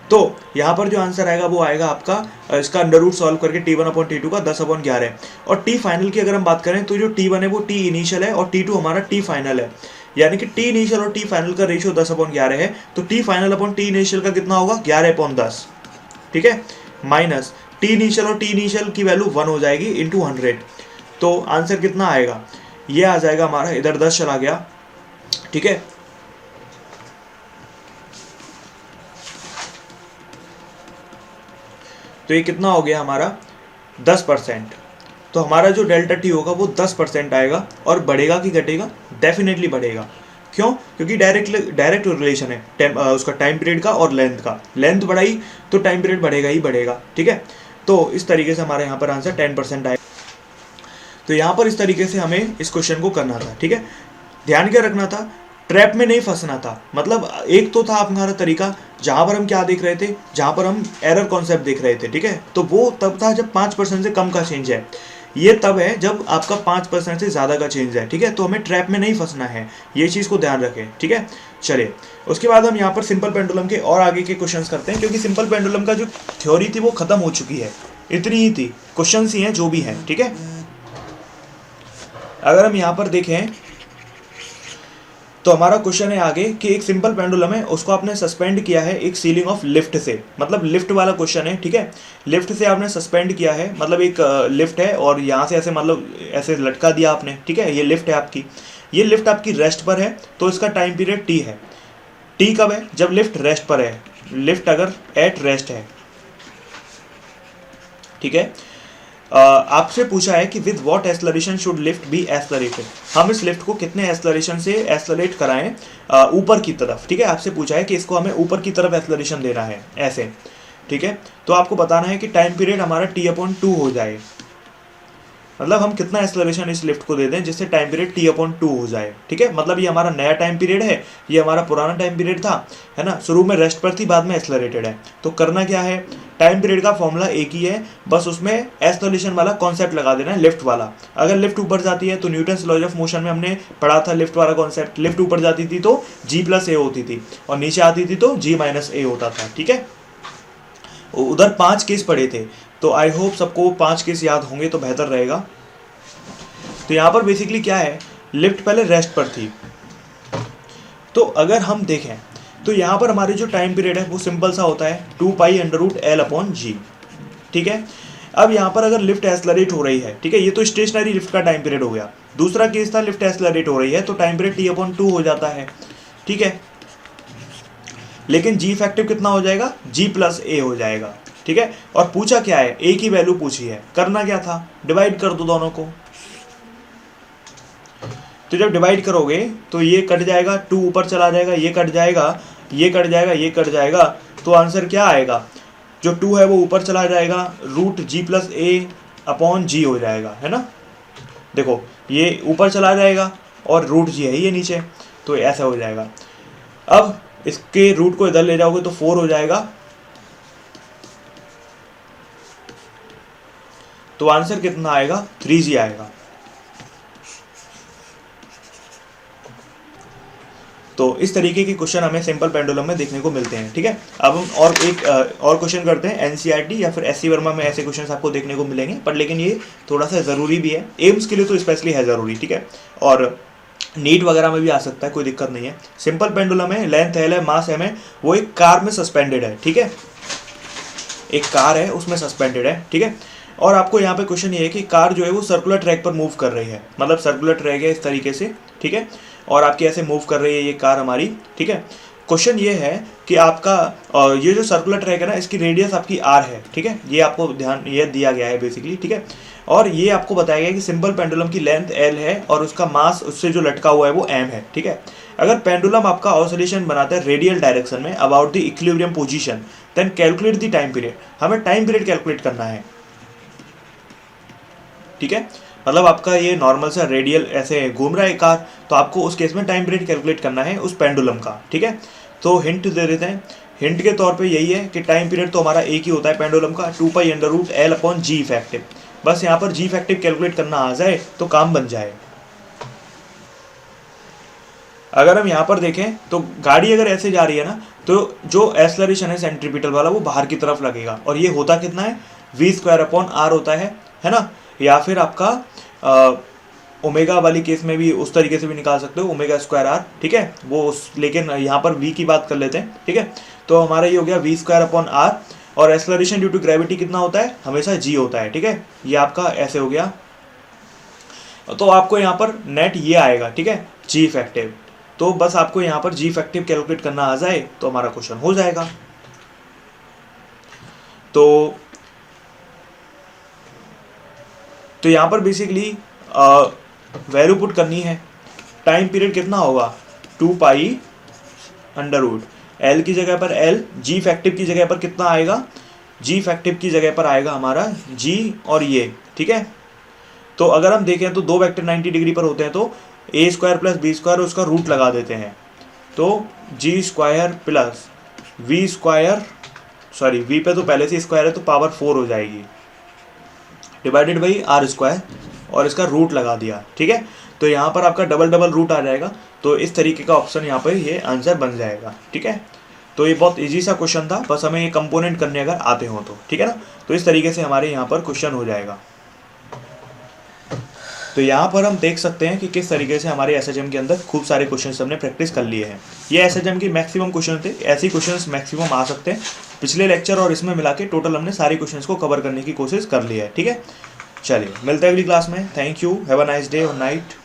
Speaker 1: तो यहाँ पर जो आंसर आएगा वो आएगा आपका इसका अंडर रूट सॉल्व करके T1 अपॉन T2 का 10/11 है। और T फाइनल की अगर हम बात करें तो जो T1 है वो T इनिशियल है और T2 हमारा T फाइनल है, यानी कि T इनिशियल और T फाइनल का रेशियो 10/11 है। तो T final upon T initial का कितना होगा, 11/10, ठीक है, माइनस टी इनिशियल और टी इनिशियल की वैल्यू 1 हो जाएगी इंटू 100। तो आंसर कितना आएगा, ये आ जाएगा हमारा, इधर 10 चला गया, ठीक है। तो ये कितना हो गया हमारा 10%। तो हमारा जो डेल्टा टी होगा वो 10% आएगा। और बढ़ेगा कि घटेगा, डेफिनेटली बढ़ेगा। क्यों, क्योंकि डायरेक्ट रिलेशन है उसका टाइम पीरियड का और लेंथ का। लेंथ बढ़ाई तो टाइम पीरियड बढ़ेगा ही बढ़ेगा, ठीक है। तो इस तरीके से हमारे यहाँ पर आंसर 10% आएगा। तो यहाँ पर इस तरीके से हमें इस क्वेश्चन को करना था, ठीक है। ध्यान क्या रखना था, ट्रैप में नहीं फंसना था। मतलब एक तो था हमारा तरीका जहाँ पर हम क्या देख रहे थे, जहाँ पर हम एरर कॉन्सेप्ट देख रहे थे, ठीक है। तो वो तब था जब 5% से कम का चेंज है, ये तब है जब आपका 5% से ज़्यादा का चेंज है, ठीक है। तो हमें ट्रैप में नहीं फंसना है, ये चीज़ को ध्यान रखें, ठीक है। चलिए उसके बाद हम यहाँ पर सिंपल पेंडुलम के और आगे के क्वेश्चंस करते हैं, क्योंकि सिंपल पेंडुलम का जो थ्योरी थी वो खत्म हो चुकी है, इतनी ही थी, क्वेश्चंस ही हैं जो भी हैं, ठीक है। अगर हम यहाँ पर देखें तो हमारा क्वेश्चन है आगे कि एक सिंपल पेंडुलम है, उसको आपने सस्पेंड किया है एक सीलिंग ऑफ लिफ्ट से, मतलब लिफ्ट वाला क्वेश्चन है, ठीक है। लिफ्ट से आपने सस्पेंड किया है, मतलब एक लिफ्ट है और यहाँ से ऐसे मतलब ऐसे लटका दिया आपने, ठीक है। ये लिफ्ट है आपकी, ये लिफ्ट आपकी रेस्ट पर है, तो इसका टाइम पीरियड टी है। टी कब है, जब लिफ्ट रेस्ट पर है, लिफ्ट अगर एट रेस्ट है, ठीक है। आपसे पूछा है कि with what acceleration should lift be accelerated, हम इस लिफ्ट को कितने एक्सेलरेशन से एक्सेलरेट कराएं ऊपर की तरफ, ठीक है। आपसे पूछा है कि इसको हमें ऊपर की तरफ एक्सेलरेशन देना है ऐसे, ठीक है। तो आपको बताना है कि टाइम पीरियड हमारा T/2 हो जाए, मतलब हम कितना एक्सेलरेशन इस लिफ्ट को दे दें जिससे टाइम पीरियड T/2 हो जाए, ठीक है। मतलब ये हमारा नया टाइम पीरियड है, ये हमारा पुराना टाइम पीरियड था, है ना। शुरू में रेस्ट पर थी, बाद में एक्सेलरेटेड है। तो करना क्या है, टाइम पीरियड का फॉर्मूला एक ही है, बस उसमें एक्सेलरेशन वाला कॉन्सेप्ट लगा देना है, लिफ्ट वाला। अगर लिफ्ट ऊपर जाती है तो न्यूटन्स लॉज ऑफ मोशन में हमने पढ़ा था लिफ्ट वाला कॉन्सेप्ट, लिफ्ट ऊपर जाती थी तो G+A होती थी और नीचे आती थी तो G-A होता था, ठीक है। उधर 5 केस पढ़े थे, तो आई होप सबको 5 केस याद होंगे तो बेहतर रहेगा। तो यहाँ पर बेसिकली क्या है, लिफ्ट पहले रेस्ट पर थी, तो अगर हम देखें तो यहाँ पर हमारे जो टाइम पीरियड है वो सिंपल सा होता है 2π√L/G, ठीक है। अब यहाँ पर अगर लिफ्ट एक्सेलरेट हो रही है, ठीक है, ये तो स्टेशनरी लिफ्ट का टाइम पीरियड हो गया। दूसरा केस था लिफ्ट एक्सेलरेट हो रही है तो टाइम पीरियड T/2 हो जाता है, ठीक है। लेकिन G इफेक्टिव कितना हो जाएगा, G+A हो जाएगा, ठीक है। और पूछा क्या है, A की वैल्यू पूछी है, करना क्या था, डिवाइड कर दो दोनों को। तो जब डिवाइड करोगे तो ये कट जाएगा, 2 ऊपर चला जाएगा, ये कट जाएगा, ये कट जाएगा, ये कट जाएगा, तो आंसर क्या आएगा, जो 2 है वो ऊपर चला जाएगा, √G+A/G हो जाएगा, है ना। देखो ये ऊपर चला जाएगा और √G है ये नीचे, तो ऐसा हो जाएगा। अब इसके रूट को इधर ले जाओगे तो 4 हो जाएगा, तो आंसर कितना आएगा, 3G आएगा। तो इस तरीके के क्वेश्चन हमें सिंपल पेंडुलम में देखने को मिलते हैं। ठीक है, अब हम और एक और क्वेश्चन करते हैं। एनसीईआरटी या फिर एससी वर्मा में ऐसे क्वेश्चन आपको देखने को मिलेंगे, पर लेकिन ये थोड़ा सा ज़रूरी भी है, एम्स के लिए तो स्पेशली है ज़रूरी। ठीक है, और नीट वगैरह में भी आ सकता है, कोई दिक्कत नहीं है। सिंपल पेंडुलम है, लेंथ एल है, मास एम है, वो एक कार में सस्पेंडेड है। ठीक है, एक कार है उसमें सस्पेंडेड है। ठीक है, और आपको यहाँ पे क्वेश्चन ये है कि कार जो है वो सर्कुलर ट्रैक पर मूव कर रही है, मतलब सर्कुलर ट्रैक है इस तरीके से। ठीक है, और आपकी ऐसे मूव कर रही है ये कार हमारी। ठीक है, क्वेश्चन ये है कि आपका ये जो सर्कुलर ट्रैक है ना, इसकी रेडियस आपकी आर है। ठीक है, ये आपको ध्यान ये दिया गया है बेसिकली। ठीक है, और ये आपको बताया गया है कि सिंपल पेंडुलम की लेंथ एल है और उसका मास उससे जो लटका हुआ है वो एम है। ठीक है, अगर पेंडुलम आपका ऑसिलेशन बनाता है रेडियल डायरेक्शन में about the equilibrium position, then calculate the time period. हमें टाइम पीरियड कैलकुलेट करना है। ठीक है, मतलब आपका ये नॉर्मल सा रेडियल ऐसे घूम रहा है कार, तो आपको उस केस में टाइम पीरियड कैलकुलेट करना है उस पेंडुलम का। ठीक है, तो हिंट दे देते हैं। हिंट के तौर पे यही है कि टाइम पीरियड तो हमारा एक ही होता है पेंडुलम का, 2π√L/G इफेक्टिव। बस यहाँ पर G इफेक्टिव कैलकुलेट करना आ जाए तो काम बन जाए। अगर हम यहाँ पर देखें तो गाड़ी अगर ऐसे जा रही है ना, तो जो एक्सेलरेशन है सेंट्रीपिटल वाला वो बाहर की तरफ लगेगा, और ये होता कितना है, v²/r होता है ना। या फिर आपका ओमेगा वाली केस में भी उस तरीके से भी निकाल सकते हो, ω²r। ठीक है, वो लेकिन यहाँ पर v की बात कर लेते हैं। ठीक है, तो हमारा ये हो गया v²/r, और एक्सेलरेशन ड्यू टू ग्रेविटी कितना होता है, हमेशा g होता है। ठीक है, ये आपका ऐसे हो गया, तो आपको यहाँ पर नेट ये आएगा। ठीक है, g इफेक्टिव। तो बस आपको यहाँ पर g इफेक्टिव कैलकुलेट करना आ जाए तो हमारा क्वेश्चन हो जाएगा। तो यहाँ पर बेसिकली वैल्यू पुट करनी है। टाइम पीरियड कितना होगा, 2π√L की जगह पर L, G इफेक्टिव की जगह पर कितना आएगा, G इफेक्टिव की जगह पर आएगा हमारा G और ये। ठीक है, तो अगर हम देखें तो दो वेक्टर 90 डिग्री पर होते हैं, तो a² + b² उसका रूट लगा देते हैं, तो g² + v², सॉरी v पे तो पहले से स्क्वायर है तो पावर 4 हो जाएगी, डिवाइडेड बाई r², और इसका रूट लगा दिया। ठीक है, तो यहाँ पर आपका डबल रूट आ जाएगा, तो इस तरीके का ऑप्शन यहाँ पर ये आंसर बन जाएगा। ठीक है, तो ये बहुत इजी सा क्वेश्चन था, बस हमें ये कंपोनेंट करने अगर आते हो तो। ठीक है ना, तो इस तरीके से हमारे यहाँ पर क्वेश्चन हो जाएगा। तो यहाँ पर हम देख सकते हैं कि किस तरीके से हमारे एसएचएम के अंदर खूब सारे क्वेश्चंस हमने प्रैक्टिस कर लिए हैं। ये एसएचएम की मैक्सिमम क्वेश्चन थे, ऐसे क्वेश्चंस मैक्सिमम आ सकते हैं। पिछले लेक्चर और इसमें मिला के टोटल हमने सारे क्वेश्चंस को कवर करने की कोशिश कर ली है। ठीक है, चलिए मिलते हैं अगली क्लास में। Thank you, have a nice day और नाइट।